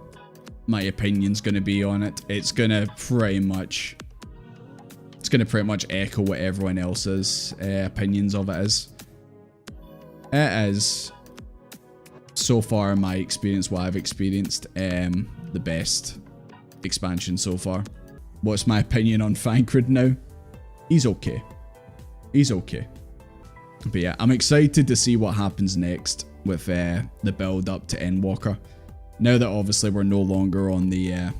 opinion's gonna be on it. It's gonna pretty much echo what everyone else's opinions of it is. It is, so far in my experience, what I've experienced, the best expansion so far. What's my opinion on Thancred now? He's okay. He's okay. But yeah, I'm excited to see what happens next with the build up to Endwalker. Now that obviously we're no longer on the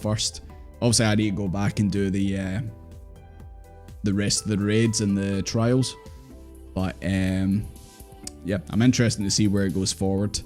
first. Obviously I need to go back and do the rest of the raids and the trials. But yeah, I'm interested to see where it goes forward.